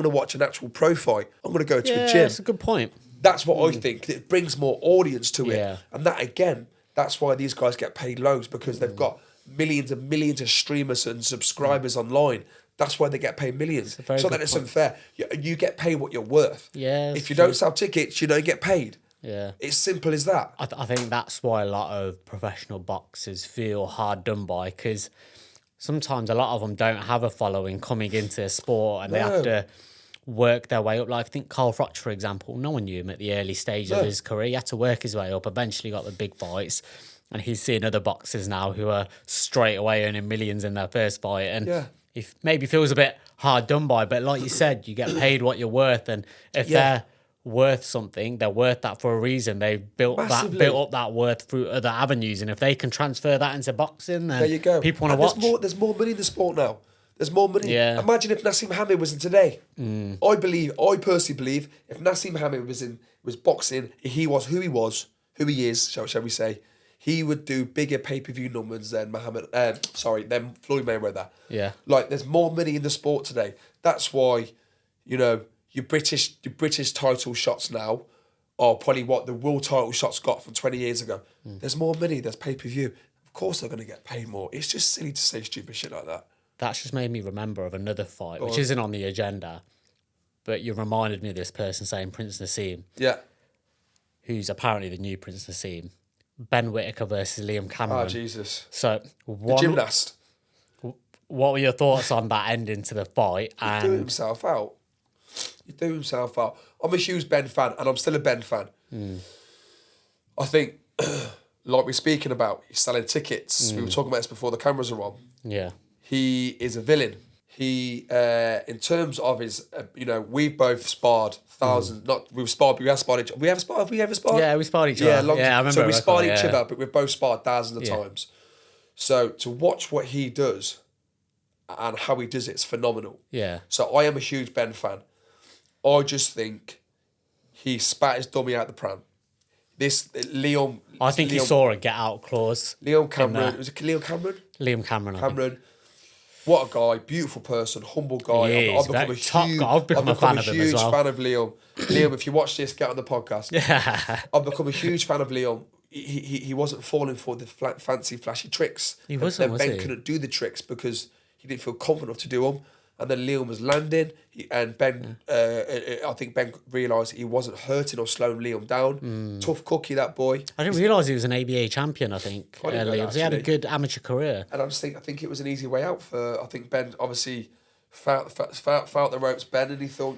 watch an actual pro fight. I'm gonna go to a Yeah, gym. that's a good point. That's what I think. It brings more audience to it. Yeah. And that, again, that's why these guys get paid loads, because they've got millions and millions of streamers and subscribers online. That's why they get paid millions. It's not that it's unfair. You get paid what you're worth. Yeah. If you don't sell tickets, you don't get paid. Yeah. It's simple as that. I think that's why a lot of professional boxers feel hard done by, because sometimes a lot of them don't have a following coming into a sport and they have to work their way up. Like, I think Carl Froch, for example, no one knew him at the early stage of his career. He had to work his way up, eventually got the big fights, and he's seeing other boxers now who are straight away earning millions in their first fight, and he maybe feels a bit hard done by, but like you said, you get paid what you're worth, and if they're worth something, they're worth that for a reason. They've built up that worth through other avenues, and if they can transfer that into boxing, then there you go. People want to watch. There's more money in the sport now. There's more money. Yeah. Imagine if Nassim Hamid was in today. I personally believe if Nassim Hamid was boxing, he was who he is, shall we say, he would do bigger pay-per-view numbers than than Floyd Mayweather. Yeah. Like, there's more money in the sport today. That's why, your British title shots now are probably what the world title shots got from 20 years ago. There's more money, there's pay-per-view. Of course they're going to get paid more. It's just silly to say stupid shit like that. That's just made me remember of another fight, which isn't on the agenda, but you reminded me of this person saying Prince Nassim. Yeah. Who's apparently the new Prince Nassim. Ben Whittaker versus Liam Cameron. Oh, Jesus. So, The gymnast. What were your thoughts on that ending to the fight? He threw himself out. I'm a huge Ben fan, and I'm still a Ben fan. I think, like we're speaking about, he's selling tickets. We were talking about this before the cameras are on. Yeah. He is a villain. He, in terms of his, we've both sparred thousands. We have sparred each other. Have we ever sparred? Yeah, we sparred each other. Yeah, I remember. So we sparred each other, but we've both sparred thousands of times. So to watch what he does and how he does it's phenomenal. Yeah. So I am a huge Ben fan. I just think he spat his dummy out the pram. I think he saw a get out clause. Liam Cameron. Was it Liam Cameron? Liam Cameron. Cameron. What a guy, beautiful person, humble guy. I've become a fan of him as well. Fan of Liam. Liam, if you watch this, get on the podcast. Yeah. I've become a huge fan of Liam. He wasn't falling for the fancy, flashy tricks. He wasn't, was he? Ben couldn't do the tricks because he didn't feel confident enough to do them. And then Liam was landing, and Ben, I think Ben realised he wasn't hurting or slowing Liam down. Tough cookie, that boy. I didn't realise he was an ABA champion, I think. I didn't know that, he had a good amateur career. And I think it was an easy way out for, I think Ben obviously felt the ropes, Ben, and he thought,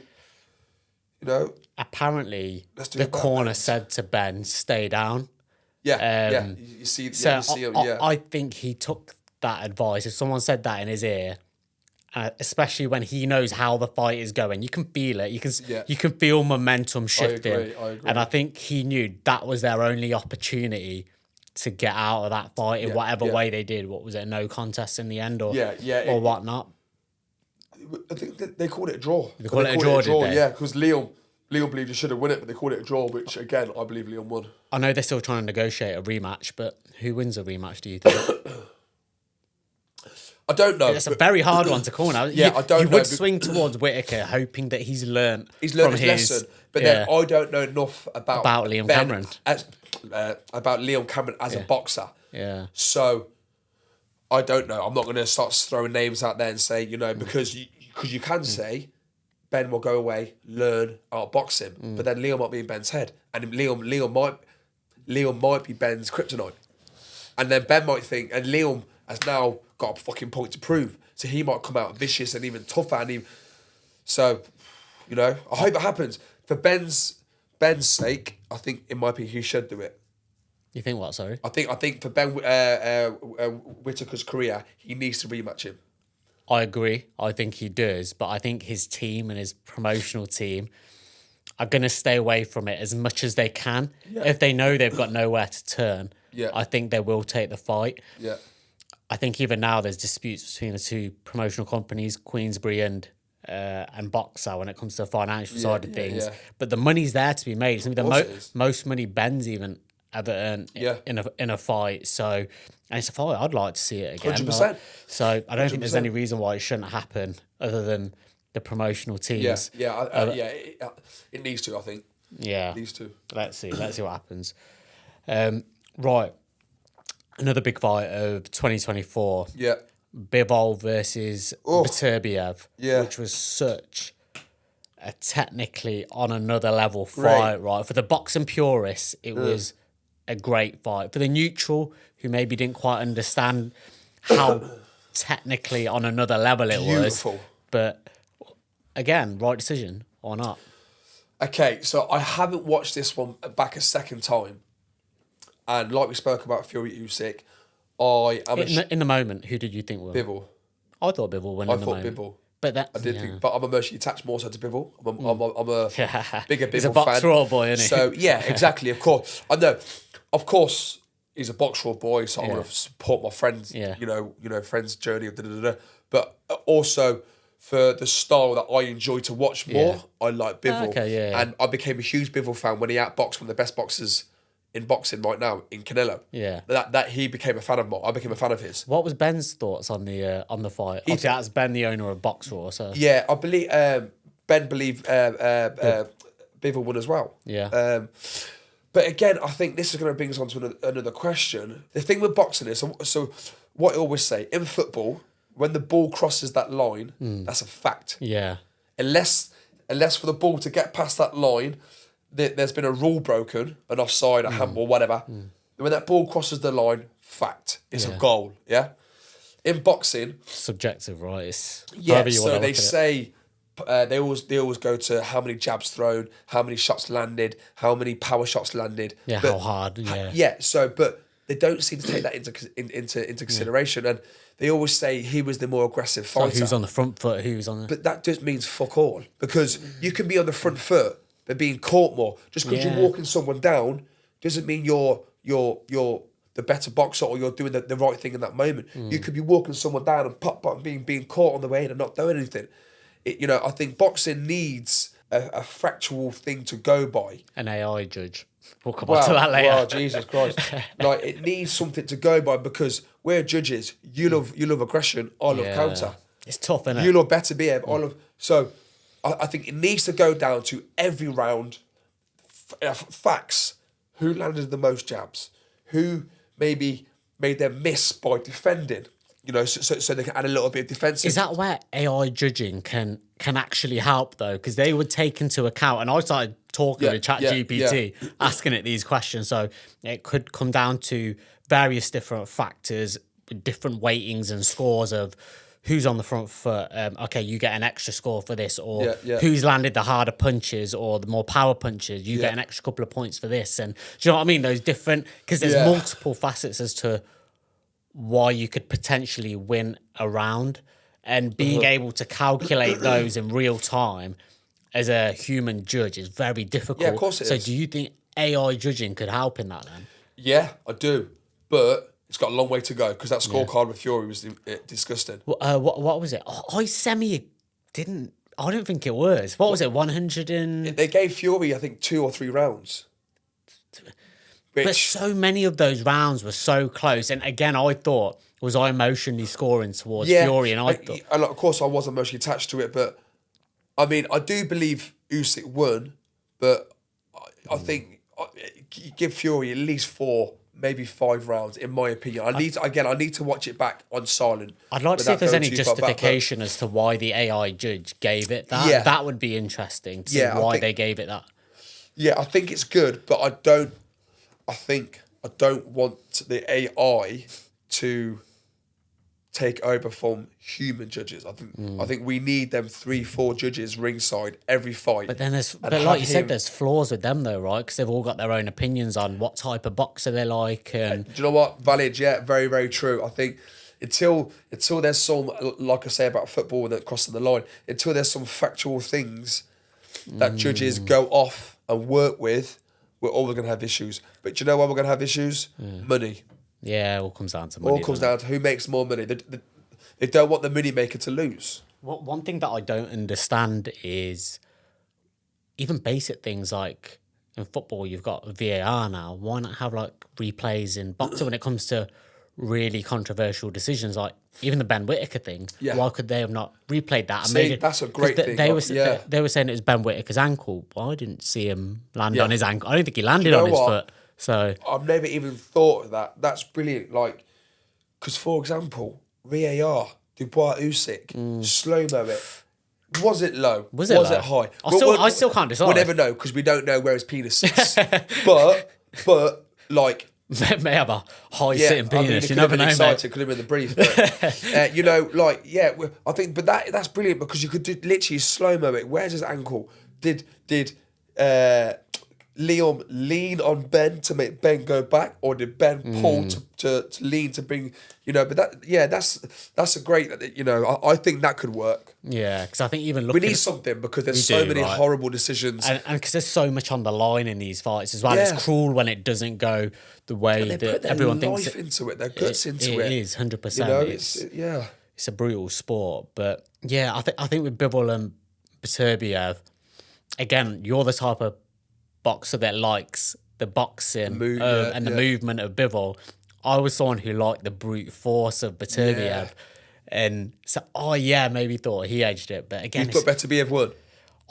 Apparently, the corner said to Ben, stay down. Yeah, you see him, I think he took that advice. If someone said that in his ear, especially when he knows how the fight is going, you can feel it. You can feel momentum shifting. I agree. And I think he knew that was their only opportunity to get out of that fight in whatever way they did. What was it? No contest in the end, or whatnot. I think they called it a draw. They called it a draw, did they? Yeah, because Liam believed he should have won it, but they called it a draw, which again I believe Liam won. I know they're still trying to negotiate a rematch, but who wins a rematch? Do you think? I don't know. It's a very hard one to call now. I don't know. You would swing towards Whittaker, hoping that he's learned his his lesson. But then I don't know enough about Liam Cameron. About Liam Cameron as a boxer. Yeah. So I don't know. I'm not going to start throwing names out there and say, because you can say Ben will go away, learn, outbox him. But then Liam might be in Ben's head, and Liam might be Ben's kryptonite, and then Ben might think, and Liam has now got a fucking point to prove, so he might come out vicious and even tougher, so I hope it happens for Ben's sake. I think in my opinion he should do it. You think what? Sorry. I think for Ben Whittaker's career, he needs to rematch him. I agree. I think he does, but I think his team and his promotional team are going to stay away from it as much as they can. Yeah. If they know they've got nowhere to turn, I think they will take the fight. Yeah. I think even now there's disputes between the two promotional companies, Queensberry and Boxer, when it comes to the financial side of things. Yeah. But the money's there to be made. It's the most money Ben's even ever earned in a fight. So, and it's a fight I'd like to see it again. 100%. So I don't think there's any reason why it shouldn't happen other than the promotional teams. It needs to, I think. Yeah. It needs to. Let's see what happens. Right. Another big fight of 2024. Yeah. Bivol versus Beterbiev. Yeah. Which was such a technically on another level fight, right? For the boxing purists, it was a great fight. For the neutral, who maybe didn't quite understand how technically on another level it was. But again, right decision or not? Okay, so I haven't watched this one back a second time. And like we spoke about Fury USYK, in the moment, who did you think won? Bivol. I thought Bivol won in the moment. Bivol. But that I did think, but I'm emotionally attached more so to Bivol. I'm a bigger Bivol He's a box fan. raw boy, isn't he? So yeah, exactly. Of course, I know. Of course, he's a box raw boy, so I want to support my friends. Yeah. You know, friends' journey. But also for the style that I enjoy to watch more, I like Bivol. And I became a huge Bivol fan when he outboxed one of the best boxers in boxing right now in Canelo. Yeah. That he became a fan of. I became a fan of his. What was Ben's thoughts on the fight? Obviously, that's Ben, the owner of Box Raw. So yeah, I believe Ben believed Bivol won as well. Yeah. But again, I think this is going to bring us on to another question. The thing with boxing is, so what I always say in football, when the ball crosses that line, that's a fact. Yeah. Unless for the ball to get past that line, there's been a rule broken, an offside, a handball, whatever. When that ball crosses the line, fact, it's a goal. Yeah. In boxing, subjective, right? It's so they say they always go to how many jabs thrown, how many shots landed, how many power shots landed. Yeah, how hard. Yeah. Yeah. So, but they don't seem to take that into consideration, and they always say he was the more aggressive fighter. So who's on the front foot? Who's on the? But that just means fuck all, because you can be on the front foot but being caught more. Just because you're walking someone down doesn't mean you're the better boxer or you're doing the right thing in that moment. You could be walking someone down and pop and being caught on the way in and not doing anything. I think boxing needs a factual thing to go by. An AI judge. We'll come on to that later. Well, Jesus Christ. Like, it needs something to go by, because we're judges. You love aggression, I love counter. It's tough, isn't it? You love Beterbiev, I love... So, I think it needs to go down to every round, facts. Who landed the most jabs? Who maybe made them miss by defending? So they can add a little bit of defensive. Is that where AI judging can actually help, though? Because they would take into account, and I started talking with ChatGPT, asking it these questions. So it could come down to various different factors, different weightings and scores of who's on the front foot. Okay, you get an extra score for this, or who's landed the harder punches or the more power punches. You get an extra couple of points for this. And do you know what I mean? Those different, because there's multiple facets as to why you could potentially win a round, and being able to calculate those in real time as a human judge is very difficult. Yeah, of course it is. So do you think AI judging could help in that then? Yeah, I do. But it's got a long way to go, because that scorecard with Fury was disgusting. What was it? I didn't think it was. What was it? 100 and... They gave Fury, I think, 2 or 3 rounds. But so many of those rounds were so close. And again, I thought, was I emotionally scoring towards Fury? And I thought... And of course, I was emotionally attached to it. But, I mean, I do believe Usyk won. But I think give Fury at least 4, maybe 5 rounds, in my opinion. I need to watch it back on silent. I'd like to see if there's any justification as to why the AI judge gave it that. Yeah. That would be interesting to see why they gave it that. Yeah, I think it's good, but I don't want the AI to take over from human judges. I think we need them 3-4 judges ringside every fight. But then like you said, there's flaws with them though, right? Because they've all got their own opinions on what type of boxer they like. And do you know what? Valid, yeah, very, very true. I think until there's some, like I say about football and crossing the line, until there's some factual things that judges go off and work with, we're always going to have issues. But do you know why we're going to have issues? Money. Yeah, it all comes down to money. All comes down to who makes more money. They don't want the money maker to lose. One thing that I don't understand is even basic things like in football, you've got VAR now. Why not have like replays in boxing when it comes to really controversial decisions, like even the Ben Whittaker thing. Yeah. Why could they have not replayed that? See, that's a great thing. They were saying it was Ben Whittaker's ankle. Well, I didn't see him land on his ankle. I don't think he landed on his foot. So I've never even thought of that. That's brilliant. Like, because for example, VAR, Dubois, USYK, slow-mo it. Was it low? Was it high? I still can't decide. We'll never know because we don't know where his penis is. but like, may have a high sitting penis. You never know, mate. Could have been the brief, but you know, like, I think, but that's brilliant because you could literally slow-mo it. Where's his ankle? Did Liam lean on Ben to make Ben go back, or did Ben pull to lean to bring, you know? But that's a great, you know, I think that could work. Yeah, because I think even looking, we need something because there's so many horrible decisions, and because there's so much on the line in these fights as well. Yeah. It's cruel when it doesn't go the way that everyone thinks. Into it, their guts into it. It is 100%. You know, it's a brutal sport, but yeah, I think with Bivol and Beterbiev, again, you're the type of boxer that likes the boxing and the movement of Bivol. I was someone who liked the brute force of Beterbiev, and so maybe thought he edged it, but again, you thought Beterbiev would.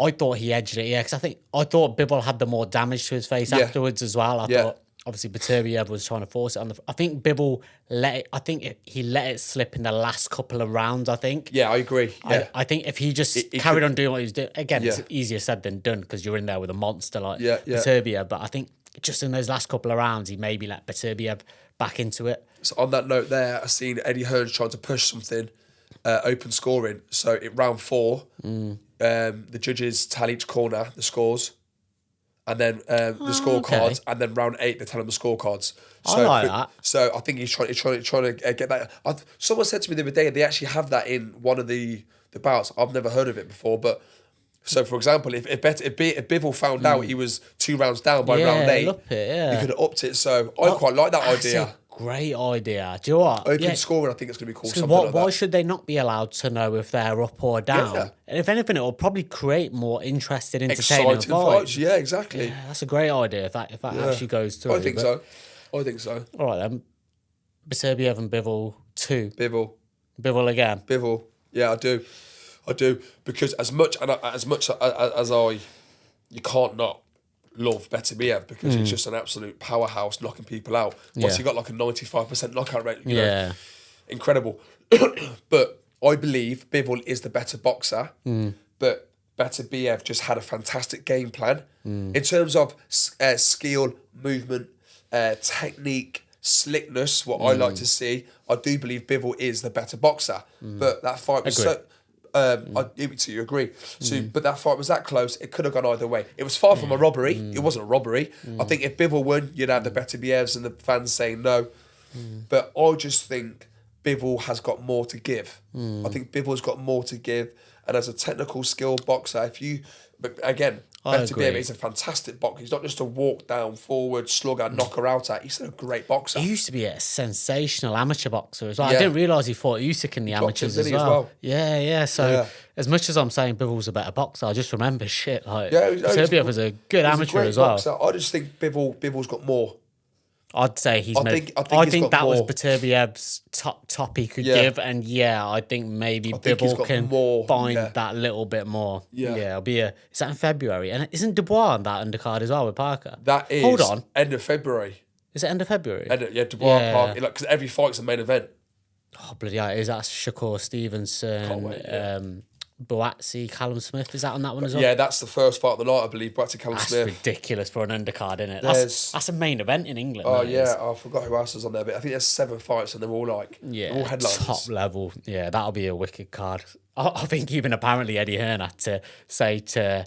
I thought he edged it, because I thought Bivol had the more damage to his face afterwards as well. I thought obviously Beterbiev was trying to force it on the. I think Bivol he let it slip in the last couple of rounds. I think. Yeah, I agree. Yeah. I think if he just carried on doing what he was doing, again, it's easier said than done because you're in there with a monster like Beterbiev. But I think just in those last couple of rounds, he maybe let Beterbiev back into it. So on that note, there, I seen Eddie Hearns trying to push something, open scoring. So in round 4, the judges tell each corner the scores. And then the scorecards, and then round 8 they tell him the scorecards. So, I like that. So I think he's trying to get that. Someone said to me the other day they actually have that in one of the bouts. I've never heard of it before, but so for example, if Bivol found out he was 2 rounds down by round 8, he could have upped it. So I quite like that idea. Great idea. Do you know what? Open scoring, I think it's going to be called something like that. Why should they not be allowed to know if they're up or down? Yeah. And if anything, it will probably create more interested, entertaining fights. Yeah, exactly. Yeah, that's a great idea if that actually goes through. I think so. All right then. Beterbiev and Bivol 2. Bivol again. Bivol. Yeah, I do. Because as much as you can't not love Beterbiev because he's just an absolute powerhouse knocking people out. He got like a 95% knockout rate. You know, incredible. But I believe Bivol is the better boxer. But Beterbiev just had a fantastic game plan in terms of skill, movement, technique, slickness. What I like to see, I do believe Bivol is the better boxer. But that fight was so. I give it to you, agree. So, but that fight was that close, it could have gone either way. It was far from a robbery. It wasn't a robbery. I think if Bivol won, you'd have the Beterbievs and the fans saying no. But I just think Bivol has got more to give. I think Bivol's got more to give. And as a technical skill boxer, but again, Beterbiev is a fantastic boxer. He's not just a walk down, forward, slugger, knocker out at. He's a great boxer. He used to be a sensational amateur boxer as well. I didn't realise he fought USYK in the amateurs as well. Yeah. So as much as I'm saying Bivol's a better boxer, I just remember Beterbiev was a good amateur as well. Boxer. I just think Bivol's got more. I'd say he's. I think that was Beterbiev's top he could give, and I think maybe Bivol can find that little bit more. It'll be is that in February? And isn't Dubois on that undercard as well with Parker? That is. Hold on. End of February. Is it end of February? Dubois Parker, because every fight's a main event. Oh bloody hell! Is that Shakur Stevenson? Boatsi, Callum Smith, is that on that one as well? Yeah, that's the first fight of the night, I believe. Boatsi, Callum Smith. That's ridiculous for an undercard, isn't it? That's a main event in England. Oh, yeah. I forgot who else was on there, but I think there's 7 fights and they're all all headliners. Top level. Yeah, that'll be a wicked card. I think even apparently Eddie Hearn had to say to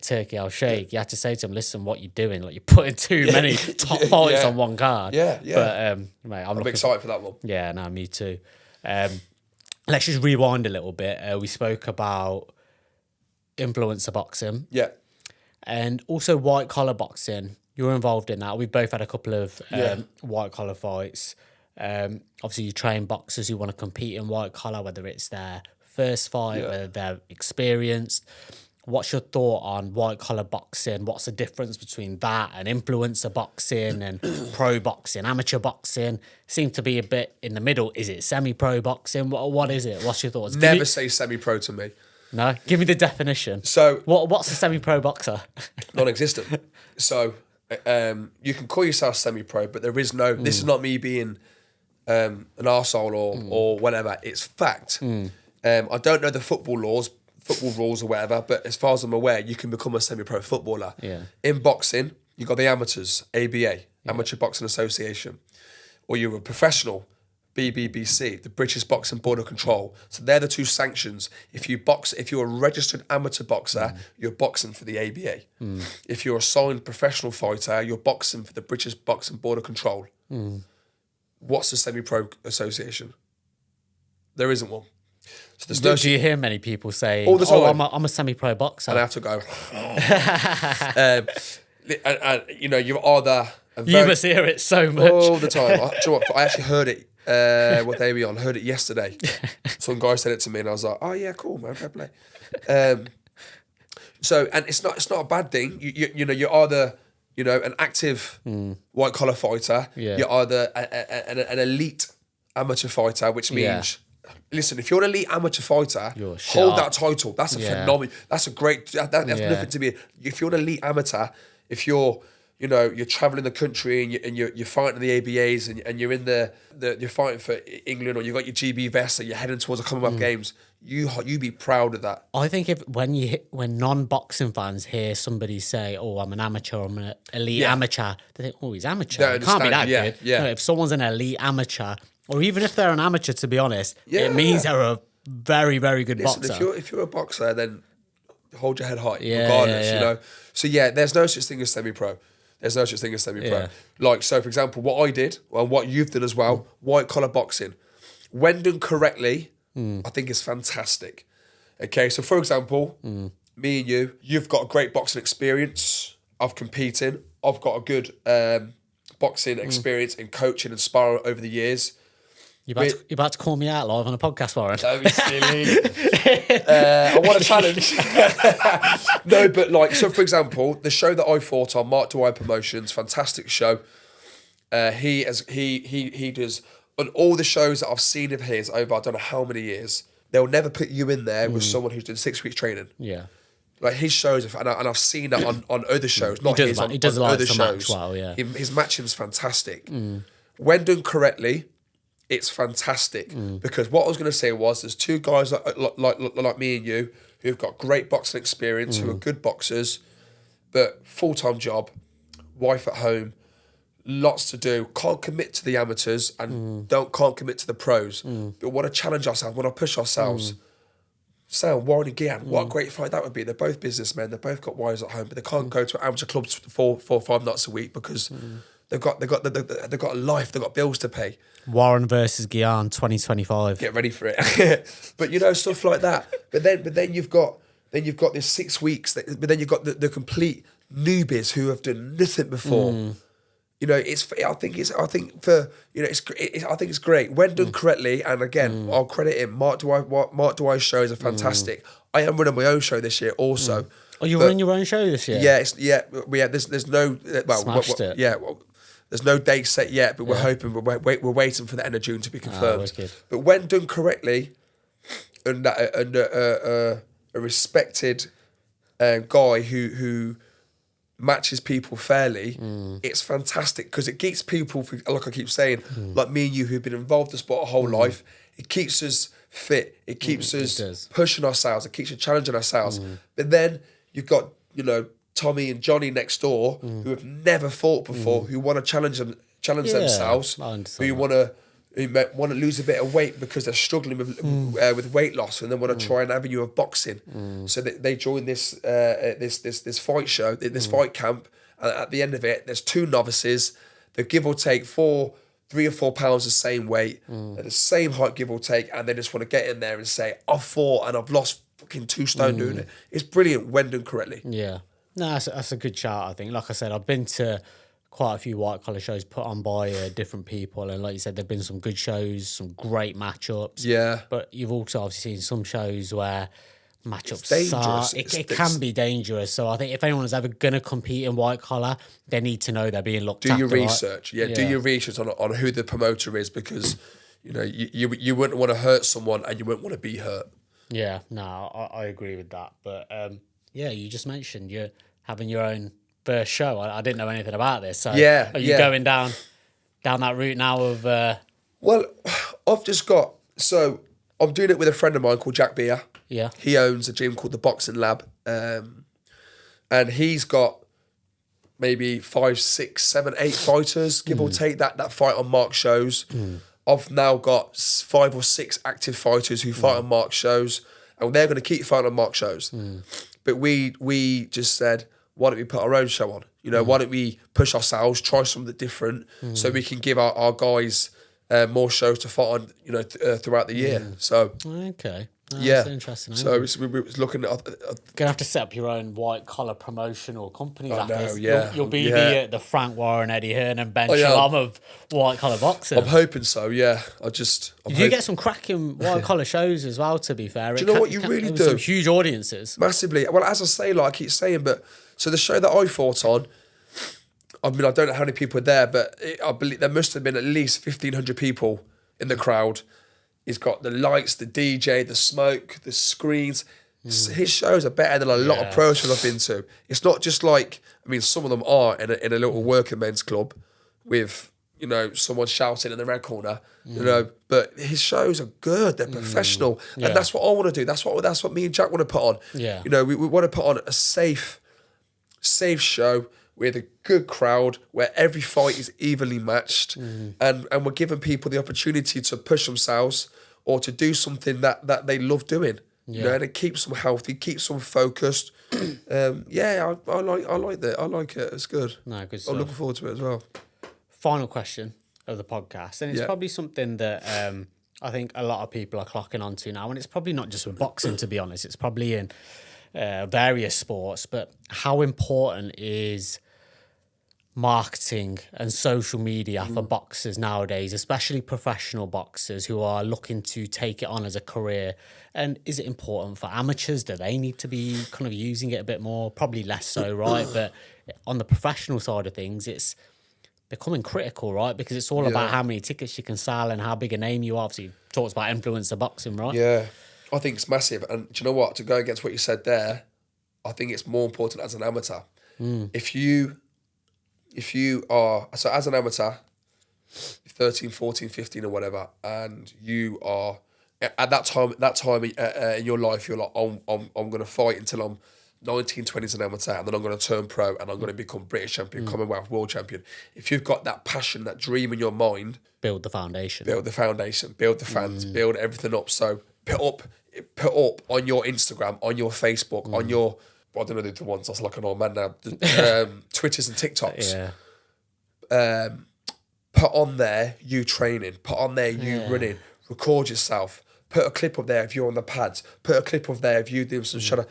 Turkey Al-Sheikh, you had to say to him, listen, what you're doing, like you're putting too many top fights on one card. Yeah. But mate, I'm excited for that one. Yeah, no, me too. Let's just rewind a little bit. We spoke about influencer boxing. Yeah. And also white collar boxing. You're involved in that. We've both had a couple of white collar fights. Obviously, you train boxers who want to compete in white collar, whether it's their first fight, whether they're experienced. what's your thought on white collar boxing? What's the difference between that and influencer boxing and pro boxing, amateur boxing? Seem to be a bit in the middle. Is it semi-pro boxing? What is it? What's your thoughts? Never say semi-pro to me. No, give me the definition. So what's a semi-pro boxer? Non-existent. So you can call yourself semi-pro, but there is no. This is not me being an arsehole or whatever. It's fact. I don't know the football rules or whatever, but as far as I'm aware, you can become a semi-pro footballer. Yeah. In boxing, you got the amateurs, ABA, Amateur Boxing Association, or you're a professional, BBBC, the British Boxing Board of Control. So they're the two sanctions. If you're a registered amateur boxer, you're boxing for the ABA. If you're a signed professional fighter, you're boxing for the British Boxing Board of Control. What's the semi-pro association? There isn't one. So Do you hear many people say, all the time, I'm a semi-pro boxer? And I have to go, and you're either... You must hear it so much. All the time. Do you know what? I actually heard it, what day are we on? I heard it yesterday. Some guy said it to me and I was like, oh yeah, cool, man, fair play. So, and it's not a bad thing. You're either, an active white collar fighter. Yeah. You're either an elite amateur fighter, which means... Listen, if you're an elite amateur fighter, hold that title. That's a phenomenal. That's a great. That's nothing to be. If you're an elite amateur, if you're traveling the country and you're fighting the ABAs and you're in you're fighting for England, or you got your GB vest and you're heading towards the Commonwealth Games, you be proud of that. I think when non-boxing fans hear somebody say, "Oh, I'm an amateur, I'm an elite amateur," they think, "Oh, he's amateur. It can't be that good." Yeah. No, if someone's an elite amateur, or even if they're an amateur, to be honest, it means they're a very, very good boxer. If you're a boxer, then hold your head high, regardless. So there's no such thing as semi-pro. There's no such thing as semi-pro. Yeah. Like, so for example, what I did, and what you've done as well, white collar boxing, when done correctly, I think is fantastic. Okay, so for example, me and you've got a great boxing experience of competing. I've got a good boxing experience in coaching and sparring over the years. You're about to call me out live on a podcast, Warren. Don't be silly. I want a challenge. No, but so for example, the show that I fought on, Mark Dubois Promotions, fantastic show. He does, on all the shows that I've seen of his over I don't know how many years, they'll never put you in there with someone who's done 6 weeks training. Yeah. Like his shows, and I've seen that on other shows, not his, on other shows. Well, yeah. His matching's fantastic. When done correctly, it's fantastic. Because what I was going to say was, there's two guys like me and you who've got great boxing experience, who are good boxers, but full-time job, wife at home, lots to do, can't commit to the amateurs and can't commit to the pros, but want to challenge ourselves, want to push ourselves. Sam, Warren and Gian, what a great fight that would be. They're both businessmen, they've both got wives at home, but they can't go to amateur clubs 4 or 5 nights a week because they've got a life, they've got bills to pay. Warren versus Gian 2025. Get ready for it. But stuff like that. But then you've got this 6 weeks. But then you've got the complete newbies who have done nothing before. I think it's great when done correctly. And again, I'll credit him. Mark Dubois shows are fantastic. I am running my own show this year also. Oh, you're running your own show this year? Yeah, there's no smashed it. Yeah. There's no date set yet, but we're hoping, we're waiting for the end of June to be confirmed. But when done correctly, and a respected guy who matches people fairly, it's fantastic because it keeps people, like I keep saying, like me and you who've been involved in the sport our whole life, it keeps us fit, it keeps us pushing ourselves, it keeps us challenging ourselves. But then you've got, Tommy and Johnny next door who have never fought before, who want to challenge themselves, who want to lose a bit of weight because they're struggling with weight loss, and then want to try an avenue of boxing. So they join this fight show, this fight camp, and at the end of it, there's 2 novices. They give or take 3 or 4 pounds the same weight, the same height, give or take, and they just want to get in there and say, I've fought and I've lost fucking 2 stone doing it. It's brilliant when done correctly. Yeah. No, that's a good shout, I think. Like I said, I've been to quite a few white collar shows put on by different people, and like you said, there've been some good shows, some great matchups. Yeah. But you've also obviously seen some shows where matchups dangerous. It can be dangerous. So I think if anyone's ever gonna compete in white collar, they need to know they're being looked after. Do your research, do your research on who the promoter is, because you wouldn't want to hurt someone and you wouldn't want to be hurt. Yeah, no, I agree with that. But you just mentioned you're having your own first show. I didn't know anything about this. So are you going down that route now of? Well, I'm doing it with a friend of mine called Jack Beer. Yeah. He owns a gym called the Boxing Lab. And he's got maybe 5, 6, 7, 8 fighters, give or take, that fight on marked shows. I've now got 5 or 6 active fighters who fight on marked shows, and they're going to keep fighting on marked shows. But we just said, why don't we put our own show on? Why don't we push ourselves, try something different, so we can give our guys more shows to fight on, throughout the year. So okay. Oh, yeah, that's interesting. So we was looking at gonna have to set up your own white collar promotional company. You'll be the Frank Warren, Eddie Hearn, and Ben Shalom of white collar boxing. I'm hoping so. Yeah, you get some cracking white collar shows as well. To be fair, do you know what you really do? Some huge audiences, massively. Well, as I say, I keep saying, but so the show that I fought on, I mean, I don't know how many people were there, but I believe there must have been at least 1,500 people in the crowd. He's got the lights, the DJ, the smoke, the screens. His shows are better than a lot of pro shows I've been to. It's not just like, I mean, some of them are in a little working men's club with, someone shouting in the red corner, but his shows are good. They're professional. Yeah. And that's what I want to do. That's what me and Jack want to put on. Yeah. We want to put on a safe show with a good crowd where every fight is evenly matched, and we're giving people the opportunity to push themselves or to do something that they love doing. And it keeps them healthy, keeps them focused. I like that. I like it. It's good. No, good stuff. I'm looking forward to it as well. Final question of the podcast, and it's probably something that I think a lot of people are clocking onto now, and it's probably not just with boxing, to be honest. It's probably in various sports, but how important is marketing and social media for boxers nowadays, especially professional boxers who are looking to take it on as a career? And is it important for amateurs? Do they need to be kind of using it a bit more? Probably less so, right? But on the professional side of things, it's becoming critical, right? Because it's all about how many tickets you can sell and how big a name you are. Obviously, talks about influencer boxing, right? Yeah, I think it's massive. And do you know what? To go against what you said there, I think it's more important as an amateur. If you are, so as an amateur, 13, 14, 15 or whatever, and you are, at that time in your life, you're like, I'm going to fight until I'm 19, 20 as an amateur, and then I'm going to turn pro, and I'm going to become British champion, Commonwealth, world champion. If you've got that passion, that dream in your mind, build the foundation, build the fans, build everything up. So put up on your Instagram, on your Facebook, on your, I don't know the ones, that's like an old man now, Twitters and TikToks. Yeah. Put on there you training, put on there you running, record yourself, put a clip up there if you're on the pads, put a clip up there if you do some shut up.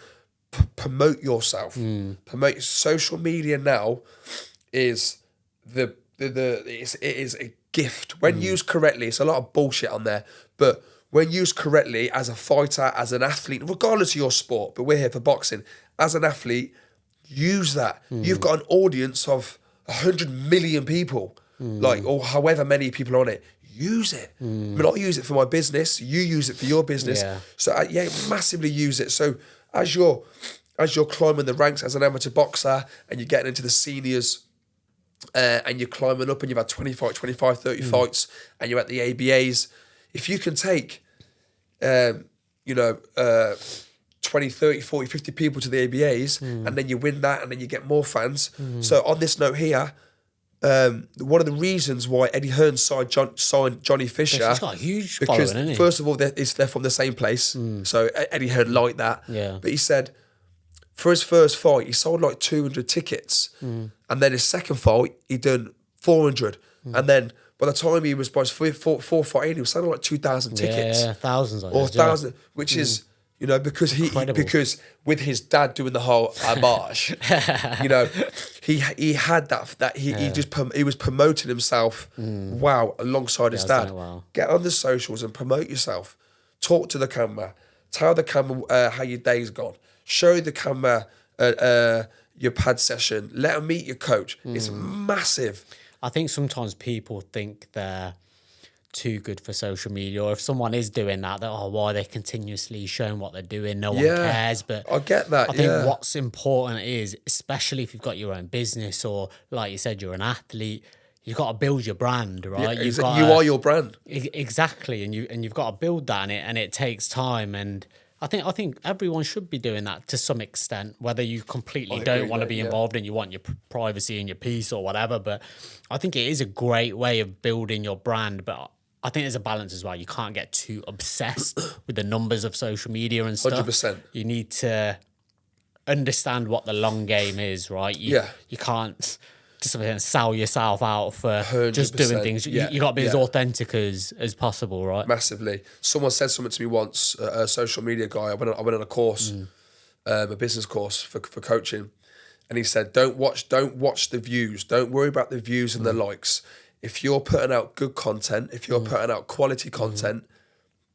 Promote yourself. Promote. Social media now is it is a gift when used correctly. It's a lot of bullshit on there, but when used correctly, as a fighter, as an athlete, regardless of your sport, but we're here for boxing, as an athlete, use that. You've got an audience of 100 million people, or however many people are on it. Use it. I mean, I use it for my business. You use it for your business. Yeah. So massively use it. So as you're climbing the ranks as an amateur boxer and you're getting into the seniors, and you're climbing up and you've had 25, 30 fights and you're at the ABAs, if you can take 20, 30, 40, 50 people to the ABAs, and then you win that, and then you get more fans. So on this note here, one of the reasons why Eddie Hearn signed Johnny Fisher, he's got a huge following, isn't he? First of all, they're from the same place, so Eddie Hearn liked that. Yeah. But he said for his first fight, he sold like 200 tickets, and then his second fight, he done 400, and then by the time he was by his fourth fight in, he was selling like 2,000 tickets. Yeah, thousands. Or 1,000, which is, because because with his dad doing the whole homage, he had that he was promoting himself, alongside his dad. Get on the socials and promote yourself. Talk to the camera. Tell the camera how your day's gone. Show the camera your pad session. Let them meet your coach. It's massive. I think sometimes people think they're too good for social media, or if someone is doing that, why are they continuously showing what they're doing? No one cares. But I get that. I think what's important is, especially if you've got your own business, or like you said, you're an athlete, you've got to build your brand, right? You are your brand. Exactly, and you've got to build that, and it takes time. And I think everyone should be doing that to some extent, whether you completely don't want to be involved and you want your privacy and your peace or whatever. But I think it is a great way of building your brand. But I think there's a balance as well. You can't get too obsessed with the numbers of social media and stuff. 100%. You need to understand what the long game is, right? You can't just sell yourself out for just doing things. You got to be as authentic as possible, right? Massively. Someone said something to me once, a social media guy. I went on a course, a business course for coaching, and he said, "Don't watch the views. Don't worry about the views and the likes. If you're putting out good content, if you're putting out quality content,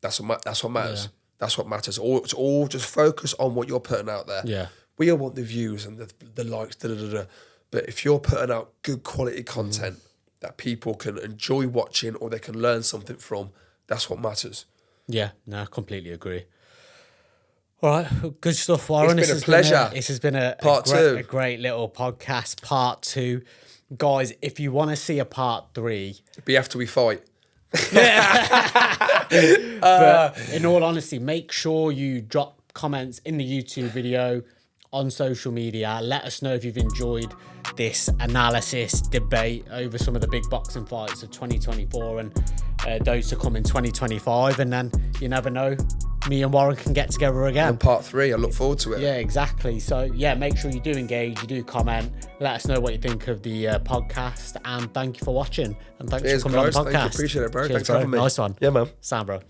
that's what matters. Yeah. That's what matters. It's all just focus on what you're putting out there. Yeah, we all want the views and the likes, but if you're putting out good quality content that people can enjoy watching or they can learn something from, that's what matters." Yeah, no, I completely agree. All right, good stuff, Warren. It's been a pleasure. This has been a great little podcast, part 2. Guys, if you want to see a part 3... It'll be after we fight. But in all honesty, make sure you drop comments in the YouTube video, on social media. Let us know if you've enjoyed this analysis debate over some of the big boxing fights of 2024 and those to come in 2025. And then you never know, me and Warren can get together again. And part 3, I look forward to it. Yeah, exactly. So yeah, make sure you do engage, you do comment, let us know what you think of the podcast, and thank you for watching. And thanks for coming on the podcast. Thank you, appreciate it, bro. Cheers, Thanks for having me. Nice one. Yeah, man. Sound, bro.